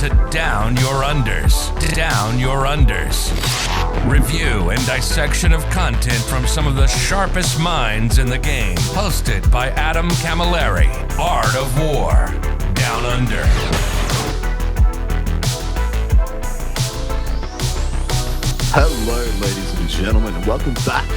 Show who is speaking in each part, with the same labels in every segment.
Speaker 1: to Down Your Unders. Down Your Unders. Review and dissection of content from some of the sharpest minds in the game. Hosted by Adam Camilleri. Art of War. Down Under.
Speaker 2: Hello, ladies and gentlemen, and welcome back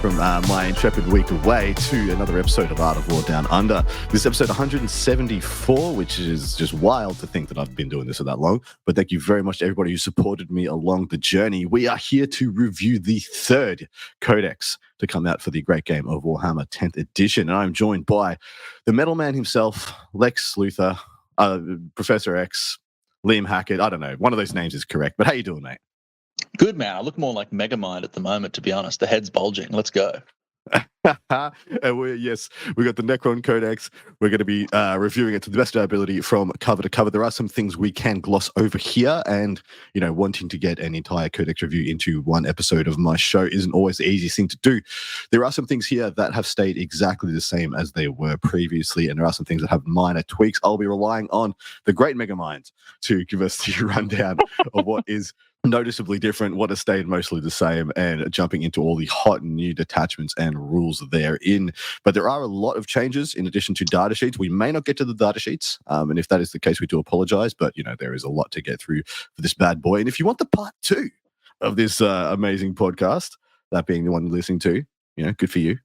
Speaker 2: from my intrepid week away to another episode of Art of War Down Under. This is episode 174, which is just wild to think that I've been doing this for that long. But thank you very much to everybody who supported me along the journey. We are here to review the third codex to come out for the great game of Warhammer 10th edition. And I'm joined by the Metal Man himself, Lex Luthor, Professor X, Liam Hackett. I don't know, one of those names is correct. But how you doing, mate?
Speaker 3: Good, man. I look more like Megamind at the moment, to be honest. The head's bulging. Let's go.
Speaker 2: And we got the Necron Codex. We're going to be reviewing it to the best of our ability from cover to cover. There are some things we can gloss over here, and wanting to get an entire Codex review into one episode of my show isn't always the easiest thing to do. There are some things here that have stayed exactly the same as they were previously, and there are some things that have minor tweaks. I'll be relying on the great Megamind to give us the rundown of what is noticeably different, what has stayed mostly the same, and jumping into all the hot new detachments and rules therein. But there are a lot of changes in addition to data sheets. We may not get to the data sheets, and if that is the case, we do apologize, but there is a lot to get through for this bad boy. And if you want the part 2 of this amazing podcast, that being the one you're listening to, good for you.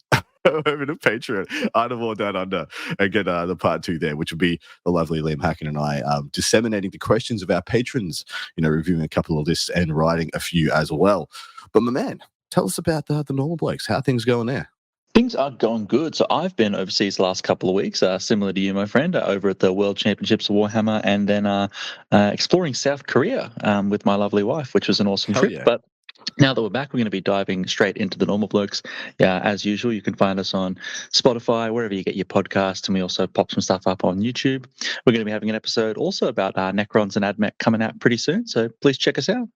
Speaker 2: Over to Patreon, Art of War Down Under, and get the part 2 there, which will be the lovely Liam Hackett and I disseminating the questions of our patrons, reviewing a couple of lists and writing a few as well. But my man, tell us about the normal blokes. How are things going there?
Speaker 3: Things are going good. So I've been overseas the last couple of weeks, similar to you, my friend, over at the World Championships of Warhammer, and then exploring South Korea with my lovely wife, which was an awesome trip.
Speaker 2: Yeah.
Speaker 3: But now that we're back, we're going to be diving straight into the normal blokes. Yeah, as usual, you can find us on Spotify, wherever you get your podcasts, and we also pop some stuff up on YouTube. We're going to be having an episode also about Necrons and AdMech coming out pretty soon, so please check us out.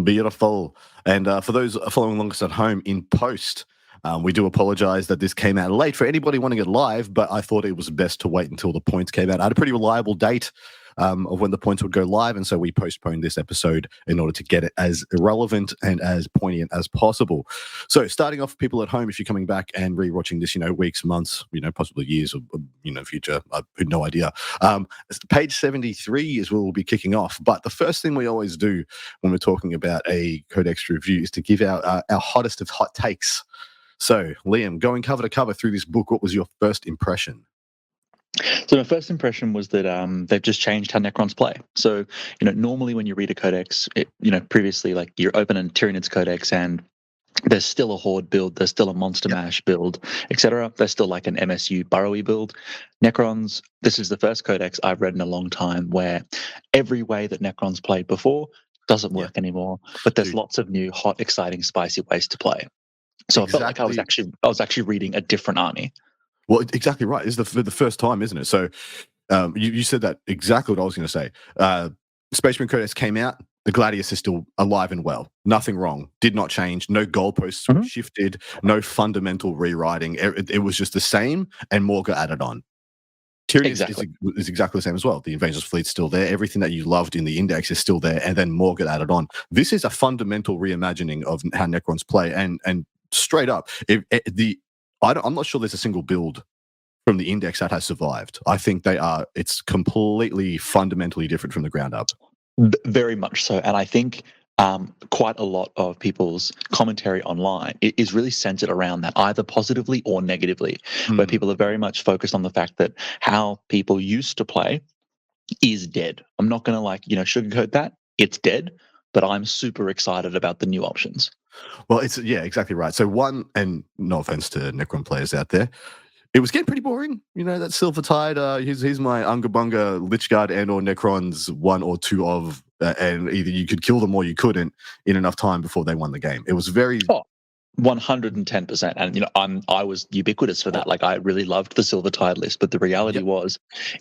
Speaker 2: Beautiful. And for those following along us at home in post, we do apologize that this came out late for anybody wanting it live, but I thought it was best to wait until the points came out. I had a pretty reliable date of when the points would go live, and so we postponed this episode in order to get it as relevant and as poignant as possible. So starting off, people at home, if you're coming back and re-watching this, weeks, months, possibly years, or future, I have no idea. Page 73 is where we'll be kicking off. But the first thing we always do when we're talking about a Codex review is to give our hottest of hot takes. So, Liam, going cover to cover through this book, what was your first impression?
Speaker 3: So my first impression was that they've just changed how Necrons play. So, normally when you read a codex, previously, like you're opening Tyranids Codex and there's still a Horde build, there's still a Monster Mash build, etc. There's still like an MSU Burrowy build. Necrons, this is the first codex I've read in a long time where every way that Necrons played before doesn't work anymore, but there's lots of new, hot, exciting, spicy ways to play. So exactly. I felt like I was actually reading a different army.
Speaker 2: Well, exactly right. It's the first time, isn't it? So you said that exactly what I was going to say. Space Marine Codex came out. The Gladius is still alive and well. Nothing wrong. Did not change. No goalposts were shifted. No fundamental rewriting. It was just the same, and more got added on. Tyranny is exactly the same as well. The Invasions fleet's still there. Everything that you loved in the Index is still there, and then more got added on. This is a fundamental reimagining of how Necrons play, and straight up, I'm not sure there's a single build from the Index that has survived. I think it's completely fundamentally different from the ground up.
Speaker 3: Very much so. And I think quite a lot of people's commentary online is really centered around that, either positively or negatively, where people are very much focused on the fact that how people used to play is dead. I'm not going to sugarcoat that. It's dead, but I'm super excited about the new options.
Speaker 2: Well, exactly right. So one, and no offense to Necron players out there, it was getting pretty boring. That Silver Tide, here's my Unga Bunga Lichguard and or Necrons 1 or 2 of, and either you could kill them or you couldn't in enough time before they won the game. It was very...
Speaker 3: 110%. And, I was ubiquitous for that. Like, I really loved the Silver Tide list, but the reality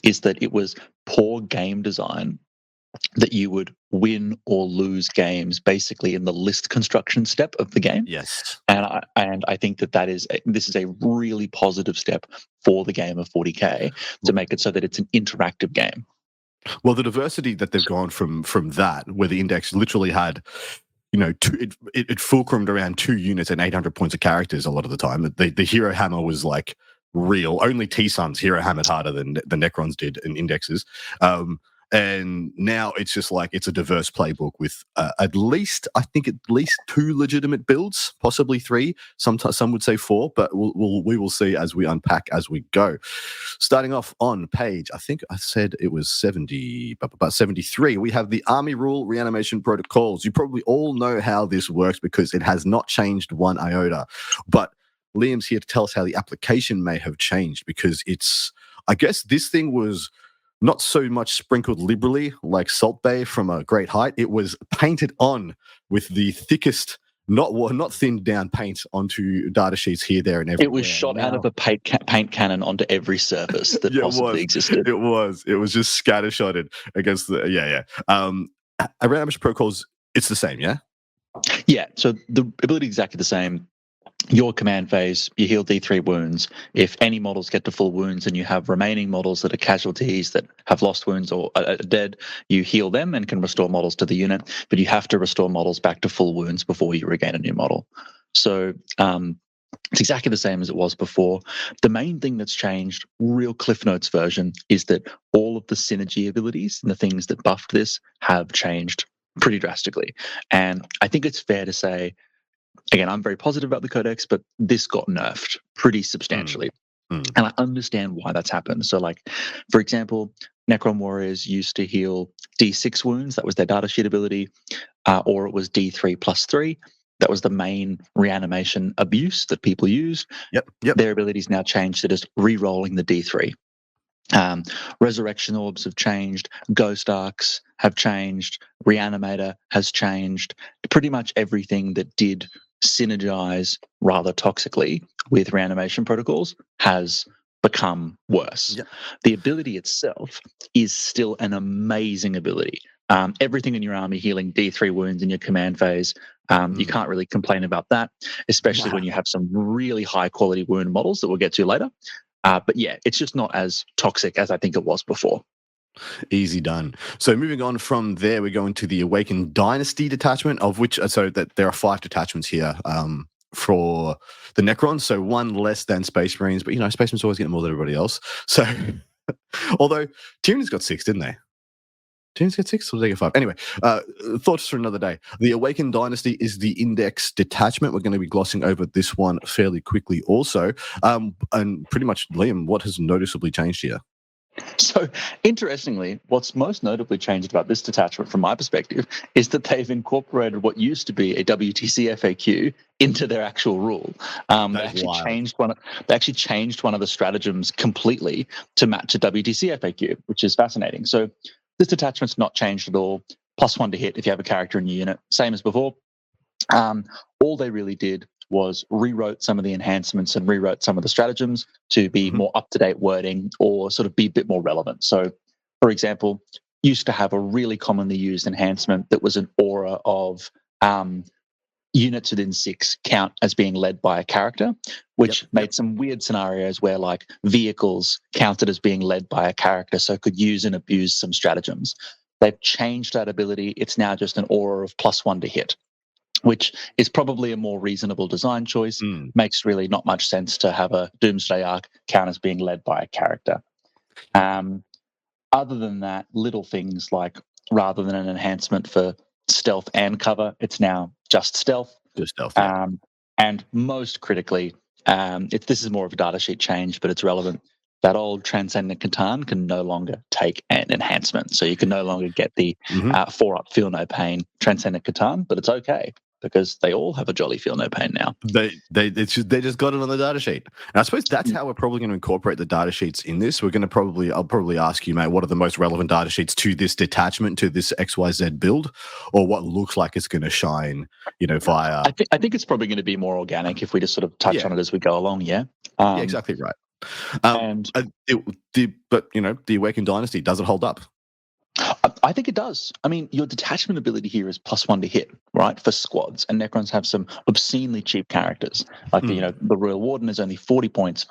Speaker 3: is that it was poor game design that you would win or lose games basically in the list construction step of the game.
Speaker 2: Yes.
Speaker 3: And I think this is a really positive step for the game of 40K to make it so that it's an interactive game.
Speaker 2: Well, the diversity that they've gone from that, where the index literally had, it fulcrumed around 2 units and 800 points of characters a lot of the time. The hero hammer was like real. Only T-Sun's hero hammered harder than the Necrons did in indexes. And now it's just like it's a diverse playbook with at least 2 legitimate builds, possibly 3. Some would say 4, but we will see as we unpack as we go. Starting off on page, I think I said it was 73. We have the Army Rule Reanimation Protocols. You probably all know how this works because it has not changed one iota. But Liam's here to tell us how the application may have changed, because I guess this thing was not so much sprinkled liberally like Salt Bay from a great height. It was painted on with the thickest, not thinned down paint onto data sheets here, there, and everywhere.
Speaker 3: It was shot out of a paint cannon onto every surface that possibly existed.
Speaker 2: It was just scattershotted against the around Mission Protocols. It's the same, yeah.
Speaker 3: Yeah. So the ability is exactly the same. Your command phase, you heal D3 wounds. If any models get to full wounds and you have remaining models that are casualties that have lost wounds or are dead, you heal them and can restore models to the unit. But you have to restore models back to full wounds before you regain a new model. So it's exactly the same as it was before. The main thing that's changed, real Cliff Notes version, is that all of the synergy abilities and the things that buffed this have changed pretty drastically. And I think it's fair to say, again, I'm very positive about the Codex, but this got nerfed pretty substantially. And I understand why that's happened. So, like, for example, Necron Warriors used to heal D6 wounds. That was their datasheet ability. Or it was D3 plus 3. That was the main reanimation abuse that people used.
Speaker 2: Yep.
Speaker 3: Their abilities now changed to just re-rolling the D3. Resurrection Orbs have changed. Ghost Arcs have changed. Reanimator has changed. Pretty much everything that did synergize rather toxically with reanimation protocols has become worse. Yep. The ability itself is still an amazing ability. Everything in your army healing D3 wounds in your command phase, you can't really complain about that, especially when you have some really high quality wound models that we'll get to later. But yeah, it's just not as toxic as I think it was before.
Speaker 2: Easy done. So moving on from there, we're going to the Awakened Dynasty detachment, of which, so that there are 5 detachments here for the Necrons. So 1 less than Space Marines, but Space Marines always get more than everybody else. So, although Tyranids got 6, didn't they? Tyranids get 6 or did they get 5? Anyway, thoughts for another day. The Awakened Dynasty is the Index detachment. We're going to be glossing over this one fairly quickly also. And pretty much, Liam, what has noticeably changed here?
Speaker 3: So, interestingly, what's most notably changed about this detachment, from my perspective, is that they've incorporated what used to be a WTC FAQ into their actual rule. They actually changed one of the stratagems completely to match a WTC FAQ, which is fascinating. So, this detachment's not changed at all. +1 to hit if you have a character in your unit, same as before. All they really did was rewrote some of the enhancements and rewrote some of the stratagems to be more up-to-date wording or sort of be a bit more relevant. So, for example, used to have a really commonly used enhancement that was an aura of units within 6 count as being led by a character, which made some weird scenarios where, like, vehicles counted as being led by a character, so could use and abuse some stratagems. They've changed that ability. It's now just an aura of +1 to hit, which is probably a more reasonable design choice. Makes really not much sense to have a Doomsday Arc count as being led by a character. Other than that, little things like, rather than an enhancement for stealth and cover, it's now just stealth.
Speaker 2: Just stealth, yeah.
Speaker 3: And most critically, this is more of a datasheet change, but it's relevant. That old Transcendent Catan can no longer take an enhancement. So you can no longer get the 4-up Feel No Pain Transcendent Catan, but it's okay, because they all have a jolly Feel No Pain now.
Speaker 2: They just got it on the data sheet. And I suppose that's how we're probably going to incorporate the data sheets in this. I'll probably ask you, mate, what are the most relevant data sheets to this detachment, to this XYZ build, or what looks like it's going to shine, via...
Speaker 3: I think it's probably going to be more organic if we just sort of touch on it as we go along, yeah?
Speaker 2: Yeah, exactly right. The Awakened Dynasty, does it hold up?
Speaker 3: I think it does. I mean, your detachment ability here is +1 to hit, right, for squads, and Necrons have some obscenely cheap characters. Like the Royal Warden is only 40 points.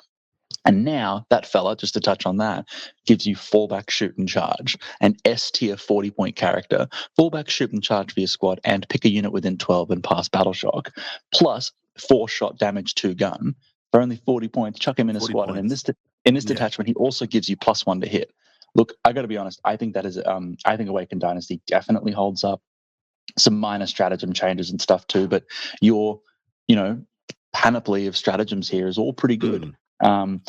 Speaker 3: And now that fella, just to touch on that, gives you fallback, shoot, and charge. An S tier 40-point character, fallback, shoot, and charge for your squad, and pick a unit within 12 and pass battle shock, plus 4-shot damage 2 gun for only 40 points. Chuck him in a
Speaker 2: 40
Speaker 3: squad, and
Speaker 2: points.
Speaker 3: in this
Speaker 2: Yeah.
Speaker 3: detachment, he also gives you +1 to hit. Look, I got to be honest. I think that is. I think Awakened Dynasty definitely holds up. Some minor stratagem changes and stuff too, but your, panoply of stratagems here is all pretty good. The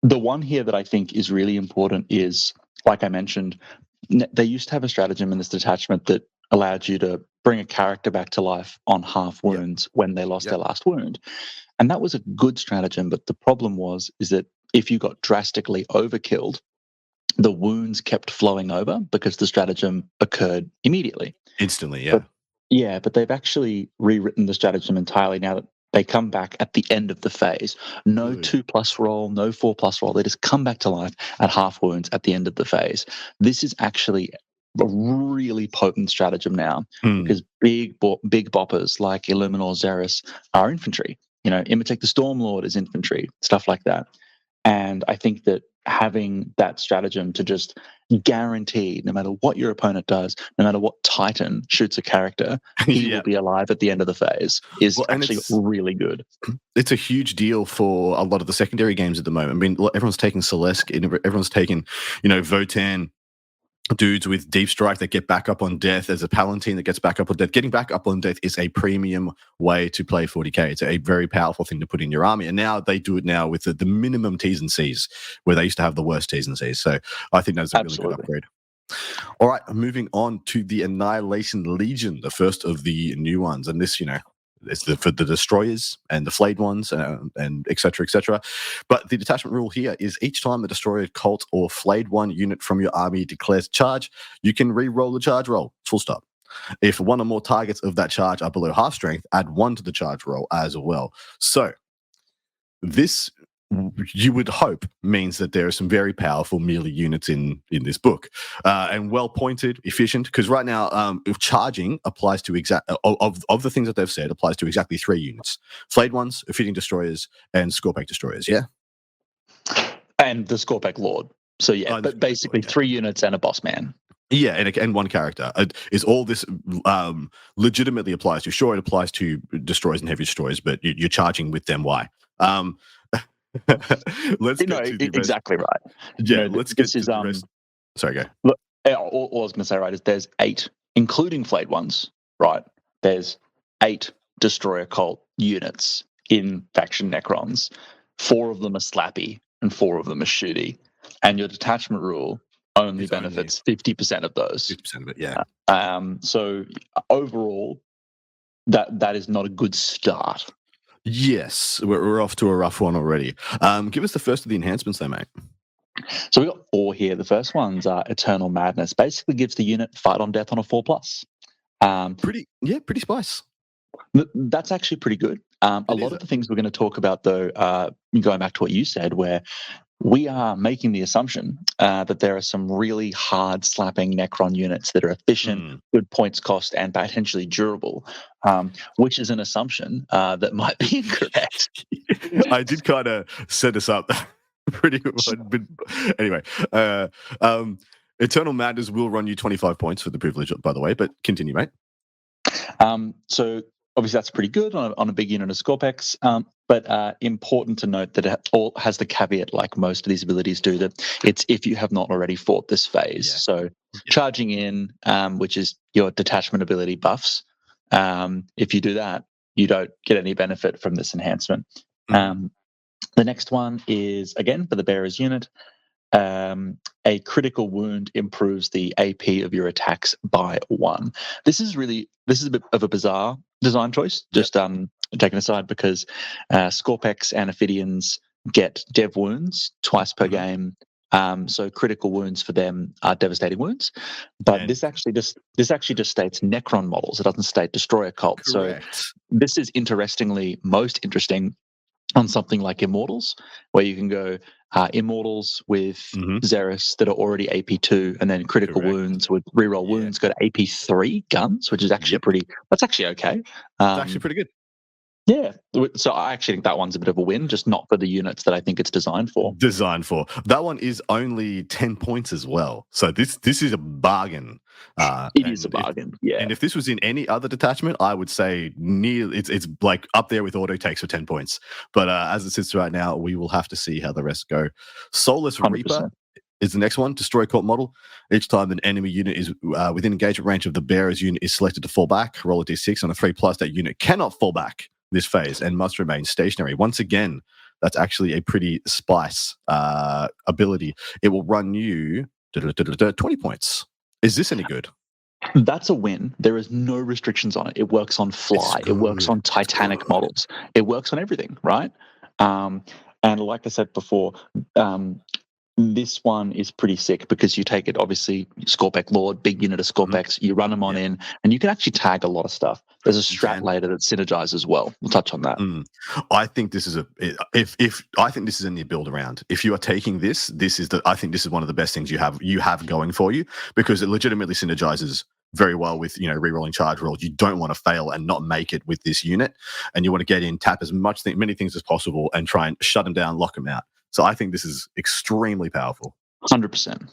Speaker 3: one here that I think is really important is, like I mentioned, they used to have a stratagem in this detachment that allowed you to bring a character back to life on half wounds when they lost their last wound. And that was a good stratagem, but the problem is that if you got drastically overkilled, the wounds kept flowing over because the stratagem occurred immediately.
Speaker 2: Instantly, yeah.
Speaker 3: But they've actually rewritten the stratagem entirely now that they come back at the end of the phase. No 2+ roll, no 4+ roll. They just come back to life at half wounds at the end of the phase. This is actually a really potent stratagem now because big boppers like Illuminor Xeris are infantry. Imitate the Stormlord is infantry, stuff like that. And I think that having that stratagem to just guarantee, no matter what your opponent does, no matter what Titan shoots a character, he will be alive at the end of the phase is actually really good.
Speaker 2: It's a huge deal for a lot of the secondary games at the moment. I mean, everyone's taking Celeste, everyone's taking, Votan, dudes with deep strike that get back up on death. There's a Palatine that gets back up on death. Getting back up on death is a premium way to play 40k. It's a very powerful thing to put in your army. And now they do it now with the minimum T's and C's, where they used to have the worst T's and C's. So I think that's a really good upgrade. All right, moving on to the Annihilation Legion, the first of the new ones. And this, it's for the destroyers and the flayed ones and et cetera, et cetera. But the detachment rule here is each time the destroyer, cult, or flayed one unit from your army declares charge, you can re-roll the charge roll, full stop. If one or more targets of that charge are below half strength, add 1 to the charge roll as well. So this, you would hope, means that there are some very powerful melee units in this book, and well pointed, efficient. Because right now, if charging applies to of the things that they've said, applies to exactly 3 units: flayed ones, fitting destroyers, and Scorpack destroyers. Yeah,
Speaker 3: and the Scorpack Lord. So but basically 3 units and a boss man.
Speaker 2: Yeah, and 1 character is all this legitimately applies to. Sure, it applies to destroyers and heavy destroyers, but you're charging with them. Why? Let's get to the
Speaker 3: exactly
Speaker 2: rest.
Speaker 3: Right.
Speaker 2: Yeah, let's get to the rest. Sorry, go.
Speaker 3: Look, all I was going to say, right, is there's 8, including flayed ones, right? There's 8 destroyer cult units in faction Necrons. 4 of them are slappy and 4 of them are shooty. And your detachment rule only benefits 50% of those.
Speaker 2: 50% of it, yeah.
Speaker 3: So overall, that is not a good start.
Speaker 2: Yes, we're off to a rough one already. Give us the first of the enhancements though, mate.
Speaker 3: So we've got 4 here. The first one's Eternal Madness. Basically gives the unit fight on death on a 4+.
Speaker 2: Pretty spice.
Speaker 3: That's actually pretty good. A lot of the things we're going to talk about, though, going back to what you said, where we are making the assumption that there are some really hard slapping Necron units that are efficient, good points cost, and potentially durable, which is an assumption that might be incorrect.
Speaker 2: I did kind of set us up pretty good. But anyway, Eternal Madness will run you 25 points for the privilege, by the way, but continue, mate.
Speaker 3: So obviously that's pretty good on a big unit of Scorpex, but important to note that it all has the caveat, like most of these abilities do, that it's if you have not already fought this phase. Yeah. So charging in, which is your detachment ability buffs, if you do that, you don't get any benefit from this enhancement. The next one is, again, for the bearer's unit. A critical wound improves the AP of your attacks by 1. This is a bit of a bizarre design choice, just taken aside, because Scorpex and Ophidians get dev wounds twice per game. So critical wounds for them are devastating wounds. But this actually just states Necron models. It doesn't state destroyer cult.
Speaker 2: Correct.
Speaker 3: So this is most interesting on something like Immortals, where you can go Immortals with Xeris that are already AP2, and then critical wounds with reroll wounds go to AP3 guns, which is actually that's actually okay.
Speaker 2: It's actually pretty good.
Speaker 3: Yeah. So I actually think that one's a bit of a win, just not for the units that I think it's designed for.
Speaker 2: That one is only 10 points as well. So this is a bargain.
Speaker 3: It is a bargain.
Speaker 2: And if this was in any other detachment, I would say it's like up there with auto takes for 10 points. But as it sits right now, we will have to see how the rest go. Soulless
Speaker 3: 100%.
Speaker 2: Reaper is the next one. Destroy cult model. Each time an enemy unit is within engagement range of the bearer's unit is selected to fall back. Roll a d6 on a 3+. That unit cannot fall back this phase and must remain stationary. Once again, that's actually a pretty spice ability. It will run you 20 points. Is this any good?
Speaker 3: That's a win. There is no restrictions on it. It works on fly. It works on Titanic models. It works on everything, right? And like I said before, this one is pretty sick because you take it, obviously, Scorpec Lord, big unit of Scorpecs, you run them on in, and you can actually tag a lot of stuff. There's a strat later that synergizes as well. We'll touch on that.
Speaker 2: I think this is I think this is in the build around. If you are taking this, I think this is one of the best things you have going for you, because it legitimately synergizes very well with rerolling charge rolls. You don't want to fail and not make it with this unit, and you want to get in, tap as many things as possible, and try and shut them down, lock them out. So I think this is extremely powerful.
Speaker 3: 100%.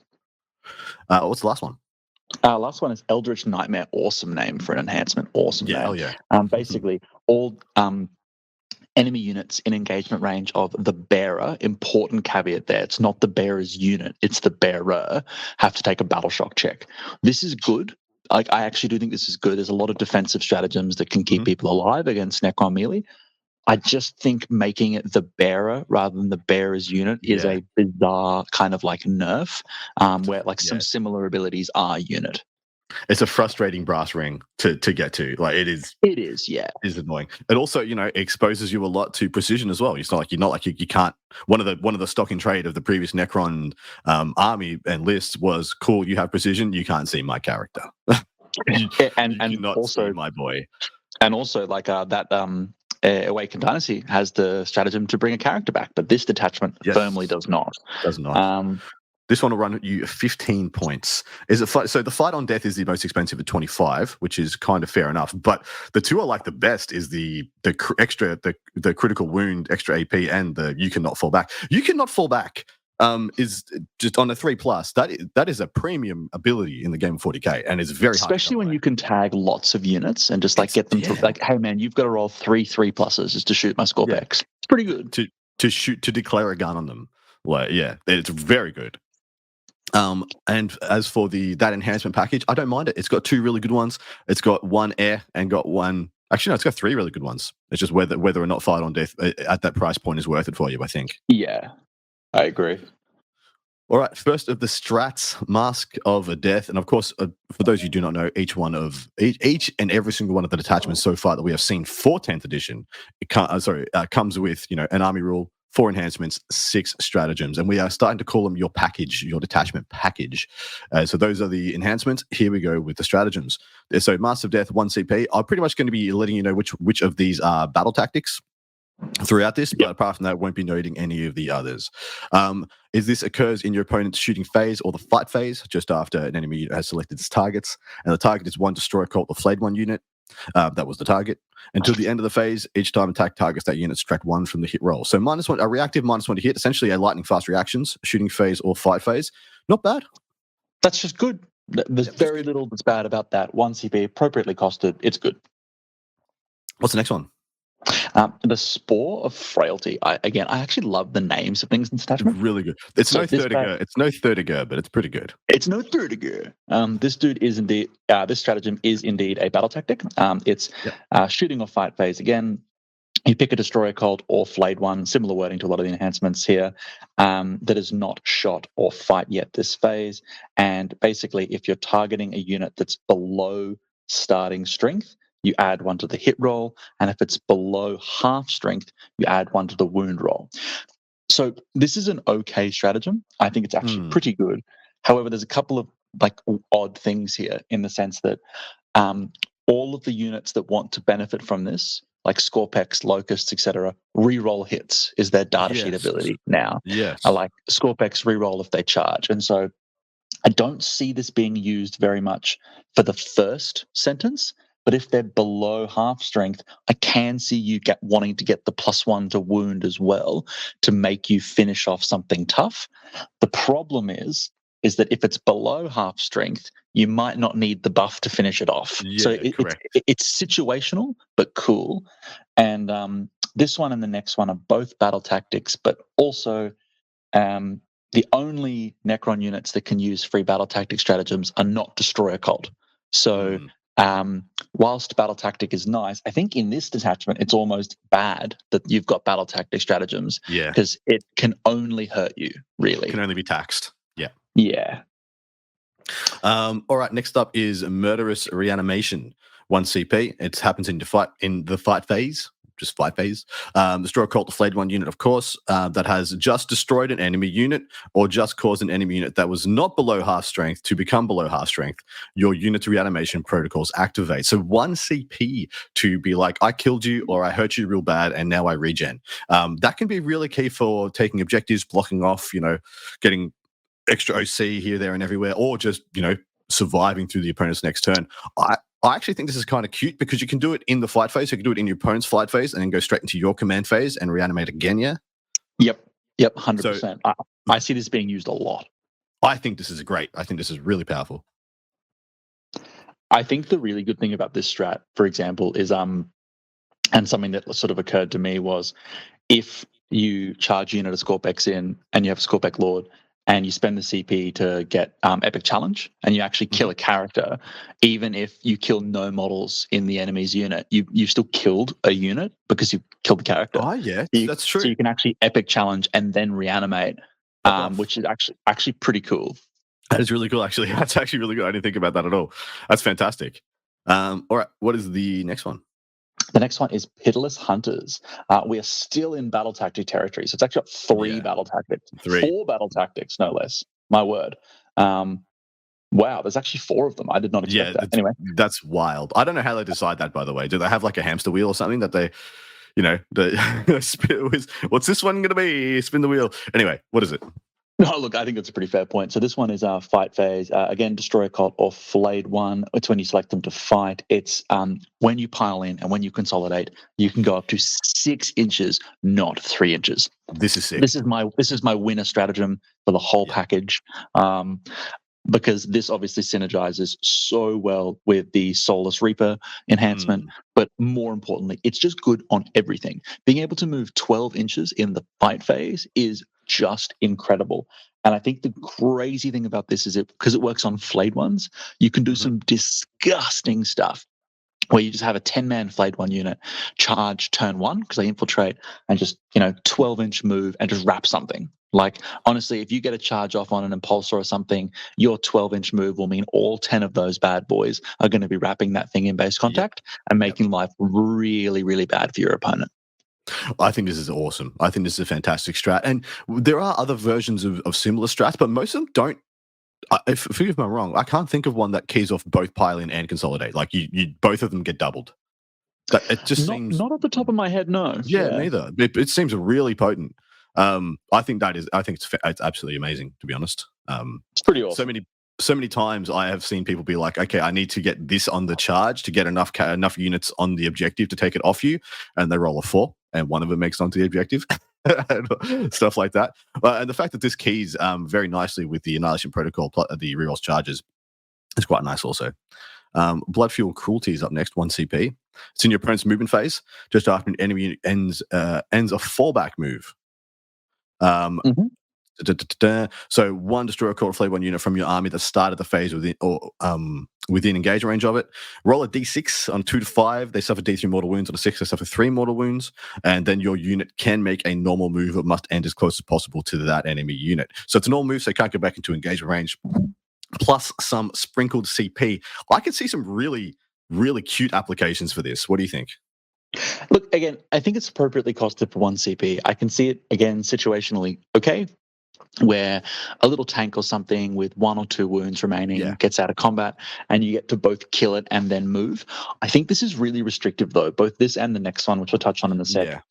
Speaker 2: What's the last one?
Speaker 3: Last one is Eldritch Nightmare. Awesome name for an enhancement. Awesome name.
Speaker 2: Oh yeah.
Speaker 3: Basically, all enemy units in engagement range of the bearer, important caveat there, it's not the bearer's unit, it's the bearer, have to take a battle shock check. This is good. I actually do think this is good. There's a lot of defensive stratagems that can keep people alive against Necron melee. I just think making it the bearer rather than the bearer's unit is a bizarre kind of like nerf, where some similar abilities are unit.
Speaker 2: It's a frustrating brass ring to get to. Like it is.
Speaker 3: It is, yeah.
Speaker 2: It is annoying. It also, exposes you a lot to precision as well. It's not like you can't. One of the stock in trade of the previous Necron army and lists was, cool, you have precision, you can't see my character. you cannot also see my boy.
Speaker 3: And also Awakened Dynasty has the stratagem to bring a character back, but this detachment firmly does not.
Speaker 2: Does not. This one will run you 15 points. So the fight on death is the most expensive at 25, which is kind of fair enough. But the two I like the best is the critical wound, extra AP, and the you cannot fall back. You cannot fall back is just on a 3+. That is a premium ability in the game of 40k, and it's very
Speaker 3: especially when you can tag lots of units and just get them to hey man, you've got to roll 3+s just to shoot my Scorpex. It's pretty good
Speaker 2: to declare a gun on them. It's very good. And as for that enhancement package, I don't mind it. It's got 2 really good ones. It's got 1 air and got 1. Actually, no, it's got 3 really good ones. It's just whether or not fight on death at that price point is worth it for you, I think.
Speaker 3: Yeah, I agree.
Speaker 2: All right, first of the strats, Mask of a Death, and of course, for those who do not know, each and every single one of the detachments so far that we have seen for 10th edition, comes with an army rule, 4 enhancements, 6 stratagems, and we are starting to call them your package, your detachment package. So those are the enhancements. Here we go with the stratagems. So Mask of Death, 1 CP. I'm pretty much going to be letting you know which of these are battle tactics throughout this, but apart from that, won't be noting any of the others. Is this occurs in your opponent's shooting phase or the fight phase, just after an enemy unit has selected its targets, and the target is 1 destroy cult or flayed 1 unit. That was the target. Until the end of the phase, each time attack targets that unit, subtract 1 from the hit roll. So -1, a reactive -1 to hit, essentially a lightning fast reactions, shooting phase or fight phase. Not bad.
Speaker 3: That's just good. There's very little that's bad about that. 1 CP, appropriately costed. It's good.
Speaker 2: What's the next one?
Speaker 3: The Spore of Frailty. I actually love the names of things in this attachment.
Speaker 2: Really good. It's no Thirdiger, but it's pretty good.
Speaker 3: It's no Thirdiger. This dude is indeed. This stratagem is indeed a battle tactic. It's shooting or fight phase. Again, you pick a destroyer cult or flayed 1. Similar wording to a lot of the enhancements here. That is not shot or fight yet this phase. And basically, if you're targeting a unit that's below starting strength, you add 1 to the hit roll, and if it's below half strength, you add 1 to the wound roll. So this is an okay stratagem. I think it's actually pretty good. However, there's a couple of odd things here in the sense that all of the units that want to benefit from this, like Scorpex, Locusts, etc., reroll hits is their datasheet ability now.
Speaker 2: Yes.
Speaker 3: I like Scorpex reroll if they charge, and so I don't see this being used very much for the first sentence. But if they're below half strength, I can see you wanting to get the +1 to wound as well to make you finish off something tough. The problem is that if it's below half strength, you might not need the buff to finish it off. So
Speaker 2: Yeah, correct.
Speaker 3: it's situational, but cool. And this one and the next one are both battle tactics, but also the only Necron units that can use free battle tactic stratagems are not Destroyer Cult. So whilst battle tactic is nice, I think in this detachment it's almost bad that you've got battle tactic stratagems.
Speaker 2: Yeah.
Speaker 3: Because it can only hurt you, really.
Speaker 2: It can only be taxed. Yeah.
Speaker 3: Yeah.
Speaker 2: All right. Next up is Murderous Reanimation. 1 CP. It happens in the fight phase. Just fight phase. Destroy a cult flayed 1 unit, of course, that has just destroyed an enemy unit or just caused an enemy unit that was not below half strength to become below half strength. Your unit's reanimation protocols activate. So 1 CP to be like, I killed you or I hurt you real bad and now I regen. That can be really key for taking objectives, blocking off, getting extra OC here, there, and everywhere, or just, surviving through the opponent's next turn. I actually think this is kind of cute because you can do it in the fight phase. You can do it in your opponent's fight phase and then go straight into your command phase and reanimate again, yeah?
Speaker 3: Yep, 100%. So, I see this being used a lot.
Speaker 2: I think this is great. I think this is really powerful.
Speaker 3: I think the really good thing about this strat, for example, is and something that sort of occurred to me was if you charge unit a Scorpex in and you have a Scorpex Lord and you spend the CP to get Epic Challenge and you actually kill a character, even if you kill no models in the enemy's unit, you've still killed a unit because you killed the character.
Speaker 2: Oh, yeah, that's true.
Speaker 3: So you can actually Epic Challenge and then reanimate, which is actually pretty cool.
Speaker 2: That is really cool, actually. That's actually really good. I didn't think about that at all. That's fantastic. All right, what is the next one?
Speaker 3: The next one is Pitiless Hunters. We are still in battle tactic territory. So it's actually got 3 battle tactics. 4 battle tactics, no less. My word. Wow, there's actually 4 of them. I did not expect that. Anyway.
Speaker 2: That's wild. I don't know how they decide that, by the way. Do they have like a hamster wheel or something that they, what's this one going to be? Spin the wheel. Anyway, what is it?
Speaker 3: No, look, I think that's a pretty fair point. So this one is our fight phase. Again, destroy a cult or flayed 1. It's when you select them to fight. It's when you pile in and when you consolidate, you can go up to 6 inches, not 3 inches.
Speaker 2: This is sick.
Speaker 3: This is my winner stratagem for the whole package. Because this obviously synergizes so well with the Soulless Reaper enhancement, but more importantly, it's just good on everything. Being able to move 12 inches in the fight phase is just incredible. And I think the crazy thing about this is because it works on flayed ones, you can do some disgusting stuff where you just have a 10-man flayed 1 unit charge turn 1 because they infiltrate and just 12-inch move and just wrap something. Like, honestly, if you get a charge off on an impulsor or something, your 12-inch move will mean all 10 of those bad boys are going to be wrapping that thing in base contact and making life really, really bad for your opponent.
Speaker 2: I think this is awesome. I think this is a fantastic strat. And there are other versions of similar strats, but most of them don't. Forgive me if I'm wrong, I can't think of one that keys off both pile in and consolidate. Like, you both of them get doubled. It just seems... Not
Speaker 3: off the top of my head, no.
Speaker 2: Yeah, neither. It seems really potent. I think it's absolutely amazing, to be honest.
Speaker 3: It's pretty awesome.
Speaker 2: So many times I have seen people be like, okay, I need to get this on the charge to get enough units on the objective to take it off you, and they roll a 4 and one of them makes it onto the objective. Stuff like that. And the fact that this keys very nicely with the Annihilation Protocol, the rerolls charges, is quite nice also. Blood Fuel Cruelty is up next, 1 CP. It's in your opponent's movement phase, just after an enemy unit ends a fallback move. So 1 destroy a cult flayed 1 unit from your army that started the phase within engage range of it. Roll a d6 on 2 to 5. They suffer d3 mortal wounds. On a 6, they suffer 3 mortal wounds. And then your unit can make a normal move but must end as close as possible to that enemy unit. So it's a normal move, so they can't go back into engagement range. Plus some sprinkled CP. I could see some really, really cute applications for this. What do you think?
Speaker 3: Look, again, I think it's appropriately costed for 1 CP. I can see it, again, situationally okay, where a little tank or something with 1 or 2 wounds remaining gets out of combat and you get to both kill it and then move. I think this is really restrictive, though. Both this and the next one, which we'll touch on in a sec,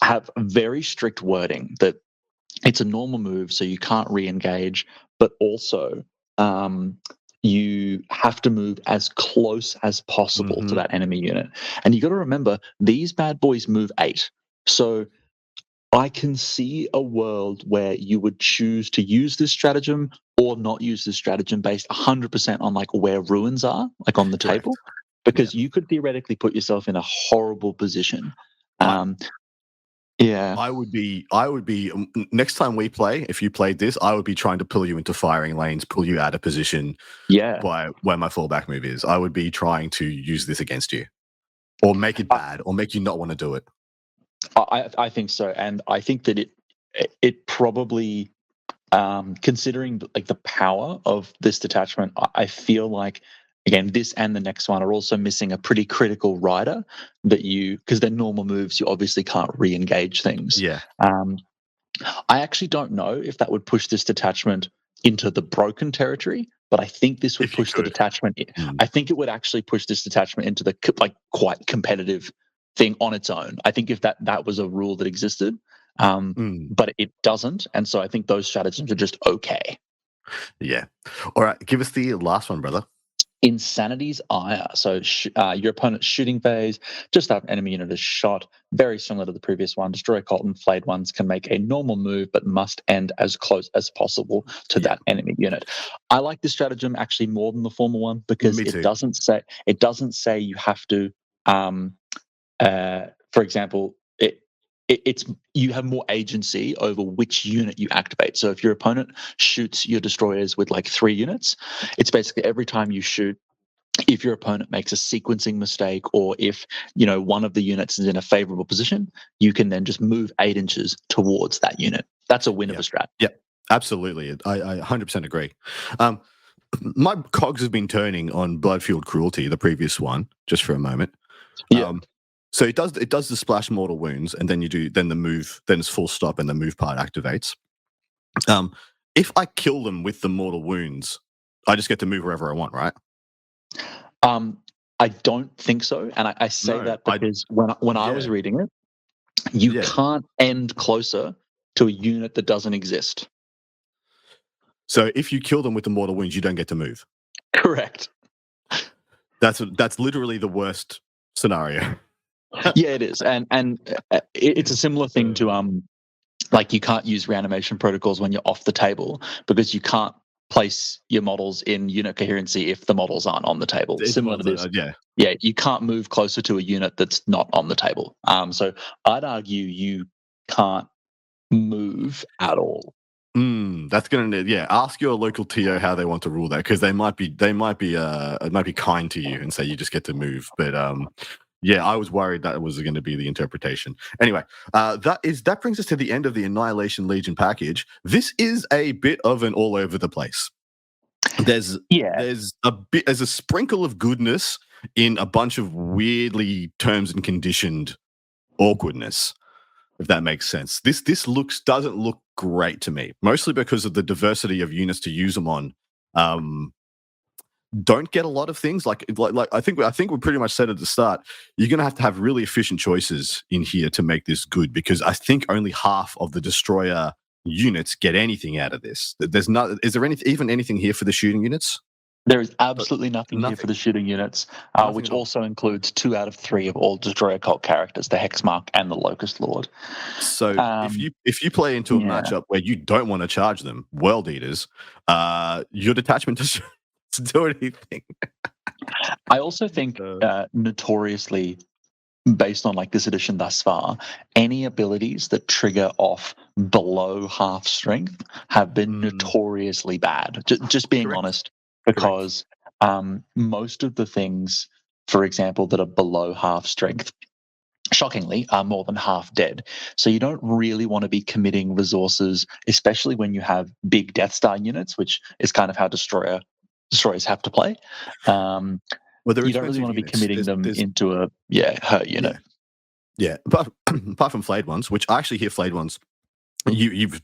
Speaker 3: have very strict wording that it's a normal move, so you can't re-engage, but also you have to move as close as possible to that enemy unit. And you got to remember, these bad boys move 8. So I can see a world where you would choose to use this stratagem or not use this stratagem based 100% on like where ruins are, like on the
Speaker 2: Correct.
Speaker 3: table, because you could theoretically put yourself in a horrible position. Yeah.
Speaker 2: I would be next time we play, if you played this, I would be trying to pull you into firing lanes, pull you out of position by where my fallback move is. I would be trying to use this against you or make it bad or make you not want to do it.
Speaker 3: I think so. And I think that it probably, considering like the power of this detachment, I feel like, again, this and the next one are also missing a pretty critical rider that because they're normal moves, you obviously can't re-engage things.
Speaker 2: Yeah.
Speaker 3: I actually don't know if that would push this detachment into the broken territory, but I think this would push the detachment. I think it would actually push this detachment into the quite competitive thing on its own. I think if that was a rule that existed, but it doesn't, and so I think those stratagems are just okay.
Speaker 2: Yeah. All right, give us the last one, brother.
Speaker 3: Insanity's Ire. So your opponent's shooting phase, just have enemy unit is shot. Very similar to the previous one. Destroy Colton flayed ones can make a normal move, but must end as close as possible to that enemy unit. I like this stratagem actually more than the former one because it doesn't say you have to. For example, it's you have more agency over which unit you activate. So if your opponent shoots your destroyers with like 3 units, it's basically every time you shoot, if your opponent makes a sequencing mistake or if one of the units is in a favorable position, you can then just move 8 inches towards that unit. That's a win of a strat.
Speaker 2: Yeah, absolutely. I 100% agree. My cogs have been turning on Bloodfield Cruelty, the previous one, just for a moment.
Speaker 3: Yeah.
Speaker 2: So it does the splash mortal wounds, and then then the move, then it's full stop, and the move part activates. If I kill them with the mortal wounds, I just get to move wherever I want, right?
Speaker 3: I don't think so, and I say that because when I was reading it, you can't end closer to a unit that doesn't exist.
Speaker 2: So if you kill them with the mortal wounds, you don't get to move.
Speaker 3: Correct.
Speaker 2: That's literally the worst scenario.
Speaker 3: Yeah, it is, and it's a similar thing to like you can't use reanimation protocols when you're off the table because you can't place your models in unit coherency if the models aren't on the table. Similar to this, you can't move closer to a unit that's not on the table. So I'd argue you can't move at all.
Speaker 2: That's gonna ask your local TO how they want to rule that, because they might be kind to you and say you just get to move, but I was worried that was going to be the interpretation. Anyway, that brings us to the end of the Annihilation Legion package. This is a bit of an all over the place. There's a sprinkle of goodness in a bunch of weirdly terms and conditioned awkwardness, if that makes sense. This doesn't look great to me, mostly because of the diversity of units to use them on. Don't get a lot of things like I think we pretty much said at the start, you're going to have really efficient choices in here to make this good, because I think only half of the destroyer units get anything out of this. Is there anything here for the shooting units?
Speaker 3: There is absolutely nothing here for the shooting units, which also includes 2 out of 3 of all Destroyer Cult characters, the Hexmark and the Locust Lord.
Speaker 2: So if you play into a matchup where you don't want to charge them, World Eaters, your detachment doesn't do anything.
Speaker 3: I also think notoriously, based on like this edition thus far, any abilities that trigger off below half strength have been notoriously bad. Just being honest. Because most of the things, for example, that are below half strength, shockingly, are more than half dead. So you don't really want to be committing resources, especially when you have big Death Star units, which is kind of how destroyers have to play. You don't really want to be committing them into a hurt unit.
Speaker 2: Yeah, apart from flayed ones, which I actually hear flayed ones. You've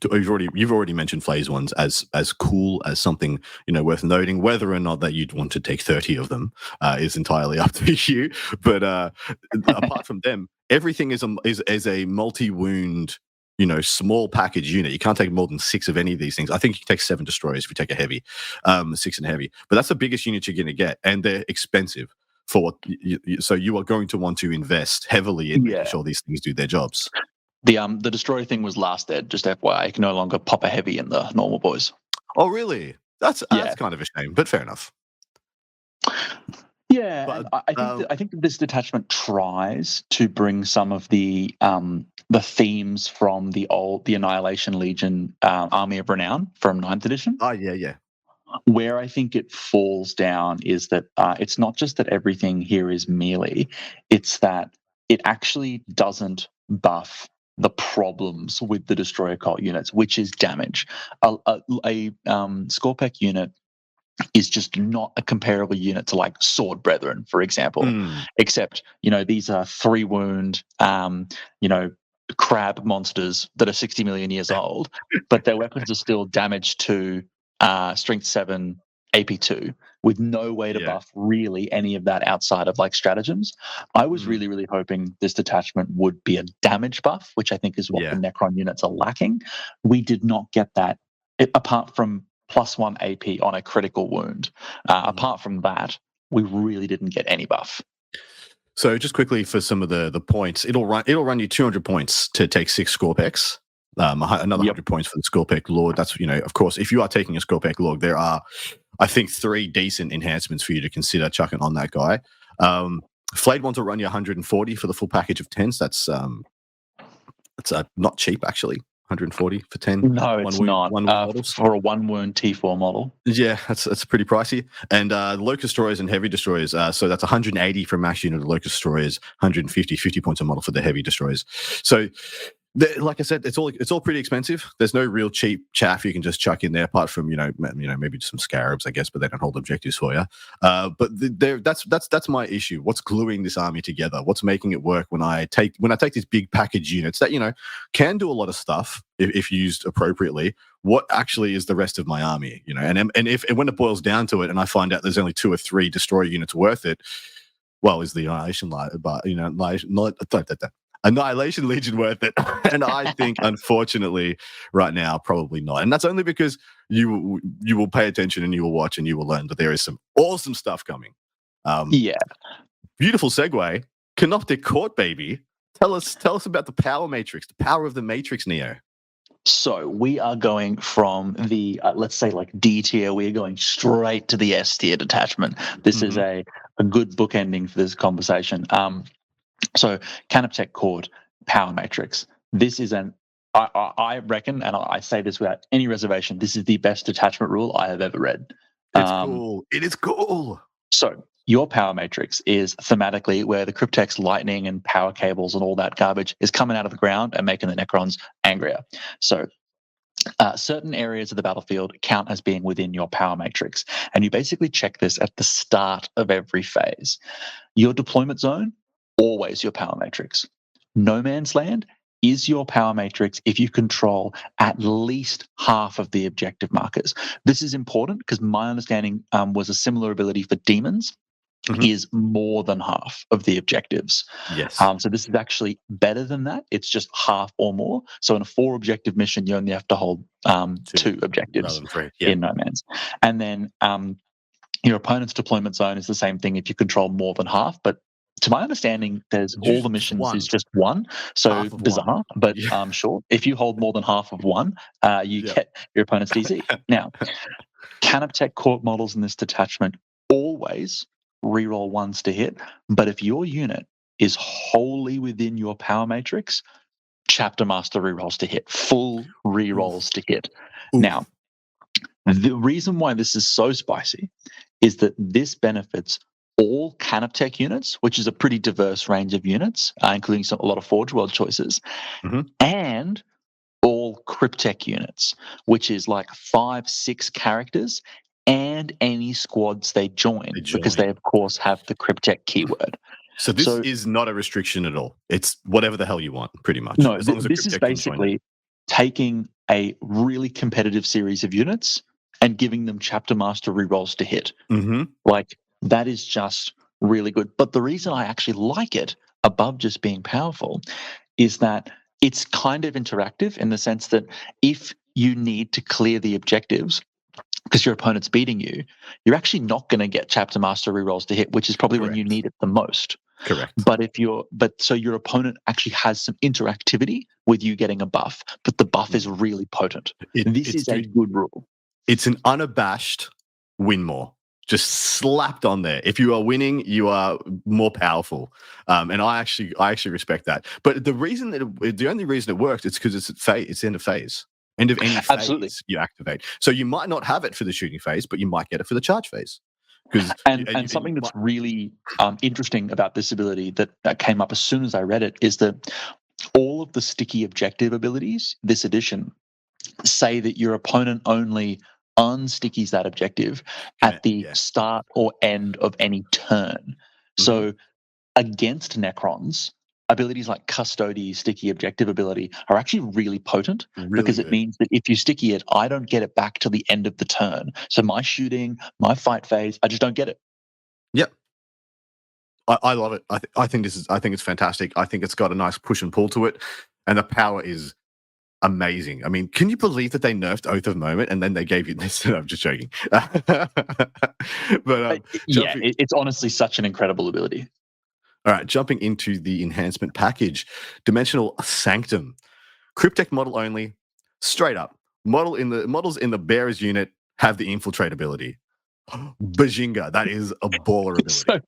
Speaker 2: already mentioned flayed ones as cool, as something worth noting. Whether or not that you'd want to take 30 of them is entirely up to you. But apart from them, everything is a multi-wound small package unit. You can't take more than 6 of any of these things. I think you can take 7 destroyers if you take a heavy, 6 and a heavy. But that's the biggest unit you're going to get, and they're expensive for what. So you are going to want to invest heavily in making sure these things do their jobs.
Speaker 3: The destroyer thing was last dead. Just FYI, you can no longer pop a heavy in the normal boys.
Speaker 2: Oh, really? That's kind of a shame, but fair enough.
Speaker 3: Yeah, but, I think that this detachment tries to bring some of the themes from the Annihilation Legion Army of Renown from 9th edition.
Speaker 2: Oh, yeah.
Speaker 3: Where I think it falls down is that it's not just that everything here is melee, it's that it actually doesn't buff the problems with the destroyer cult units, which is damage. A Scorpec unit is just not a comparable unit to like Sword Brethren, for example, except, these are 3 wound, crab monsters that are 60 million years old, but their weapons are still damaged to strength 7 AP2 with no way to buff really any of that outside of like stratagems. I was really, really hoping this detachment would be a damage buff, which I think is what the Necron units are lacking. We did not get that, apart from +1 AP on a critical wound. Apart from that, we really didn't get any buff.
Speaker 2: So just quickly for some of the points, it'll run you 200 points to take 6 Scorpecs. Another 100 points for the Scorpec Lord. That's, of course, if you are taking a Scorpec Lord, there are, I think, 3 decent enhancements for you to consider chucking on that guy. Flayed ones will run you 140 for the full package of 10s. That's not cheap, actually. 140 for 10.
Speaker 3: No, it's not. For a 1 wound T4 model.
Speaker 2: Yeah, that's pretty pricey. And Locust Destroyers and Heavy Destroyers. So that's 180 for a max unit of Locust Destroyers, 50 points a model for the Heavy Destroyers. So, like I said, it's all pretty expensive. There's no real cheap chaff you can just chuck in there, apart from maybe some scarabs, I guess, but they don't hold objectives for you. But that's my issue. What's gluing this army together? What's making it work when I take these big package units that can do a lot of stuff if used appropriately? What actually is the rest of my army? And when it boils down to it, and I find out there's only 2 or 3 destroyer units worth it, well, is the Annihilation Legion worth it? And I think, unfortunately, right now, probably not. And that's only because you will pay attention and you will watch and you will learn that there is some awesome stuff coming. Beautiful segue. Canoptic Court, baby. Tell us about the power matrix, the power of the matrix, Neo.
Speaker 3: So we are going from the, let's say, like D tier, we are going straight to the S tier detachment. This is a good bookending for this conversation. So Canoptek Court power matrix. This is I reckon, and I say this without any reservation, this is the best detachment rule I have ever read.
Speaker 2: It's cool. It is cool.
Speaker 3: So your power matrix is thematically where the Cryptex lightning and power cables and all that garbage is coming out of the ground and making the Necrons angrier. So certain areas of the battlefield count as being within your power matrix. And you basically check this at the start of every phase. Your deployment zone, always your power matrix. No Man's Land is your power matrix if you control at least half of the objective markers. This is important because my understanding was a similar ability for demons is more than half of the objectives.
Speaker 2: Yes.
Speaker 3: So this is actually better than that. It's just half or more. So in a 4 objective mission, you only have to hold 2 objectives in No Man's. And then your opponent's deployment zone is the same thing if you control more than half, but to my understanding, there's all the missions is just 1. So bizarre, but sure. If you hold more than half of 1, you get your opponent's DZ. Now, Canoptek Court models in this detachment always reroll 1s to hit, but if your unit is wholly within your power matrix, Chapter Master rerolls to hit, full rerolls to hit. Now, the reason why this is so spicy is that this benefits all Canoptek units, which is a pretty diverse range of units, including a lot of Forge World choices, and all Cryptek units, which is like 5-6 characters and any squads they join, because they, of course, have the Cryptek keyword.
Speaker 2: So this is not a restriction at all. It's whatever the hell you want, pretty much.
Speaker 3: No, this is basically taking a really competitive series of units and giving them Chapter Master rerolls to hit. Like, that is just really good. But the reason I actually like it above just being powerful is that it's kind of interactive in the sense that if you need to clear the objectives because your opponent's beating you, you're actually not going to get chapter master rerolls to hit, which is probably when you
Speaker 2: Correct.
Speaker 3: need it the most.
Speaker 2: Correct.
Speaker 3: So your opponent actually has some interactivity with you getting a buff, but the buff is really potent. This is a good rule.
Speaker 2: It's an unabashed win more, just slapped on there. If you are winning, you are more powerful, and I actually respect that. But the only reason it works is because it's end of phase. End of any phase
Speaker 3: Absolutely.
Speaker 2: you activate. So you might not have it for the shooting phase, but you might get it for the charge phase.
Speaker 3: And something that's really interesting about this ability that came up as soon as I read it is that all of the sticky objective abilities this edition say that your opponent only unstickies that objective at the start or end of any turn. So against Necrons, abilities like Custody, sticky objective ability are actually really potent because it means that if you sticky it, I don't get it back till the end of the turn. So my shooting, my fight phase, I just don't get it.
Speaker 2: Yep. I love it. I think it's fantastic. I think it's got a nice push and pull to it, and the power is amazing. I mean, can you believe that they nerfed Oath of Moment and then they gave you this? I'm just joking. But
Speaker 3: it's honestly such an incredible ability.
Speaker 2: All right, jumping into the enhancement package, Dimensional Sanctum, Cryptek model only, straight up. Models in the Bearers unit have the infiltrate ability. Bajinga, that is a baller ability.
Speaker 3: So,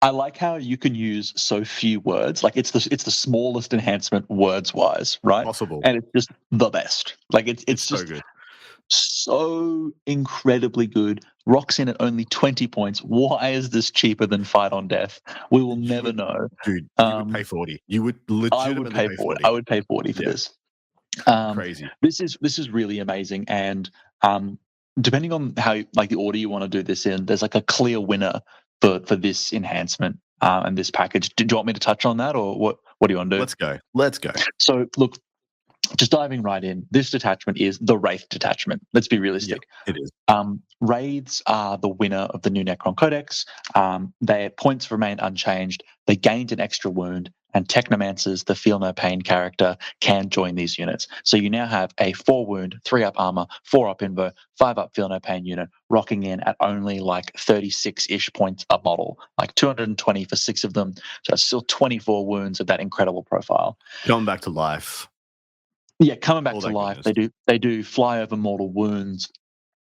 Speaker 3: I like how you can use so few words. Like it's the smallest enhancement words wise, right?
Speaker 2: Possible,
Speaker 3: and it's just the best. Like it's just
Speaker 2: so good,
Speaker 3: so incredibly good. Rocks in at only 20 points. Why is this cheaper than Fight on Death? We will never know.
Speaker 2: Dude, you would pay 40. You would legitimately pay 40.
Speaker 3: I would pay 40 for this.
Speaker 2: Crazy.
Speaker 3: This is really amazing, and depending on how like the order you want to do this in, there's like a clear winner for this enhancement and this package. Do you want me to touch on that, or what do you want to do?
Speaker 2: Let's go.
Speaker 3: So look, just diving right in, this detachment is the Wraith detachment. Let's be realistic.
Speaker 2: Yeah, it is.
Speaker 3: Wraiths are the winner of the new Necron Codex. Their points remain unchanged. They gained an extra wound, and Technomancers, the Feel No Pain character, can join these units. So you now have a 4 wound, 3 up armor, 4 up invo, 5 up Feel No Pain unit, rocking in at only like 36-ish points a model, like 220 for 6 of them. So it's still 24 wounds of that incredible profile.
Speaker 2: Coming back to life.
Speaker 3: Yeah, coming back to life.
Speaker 2: Goodness.
Speaker 3: They do fly over mortal wounds.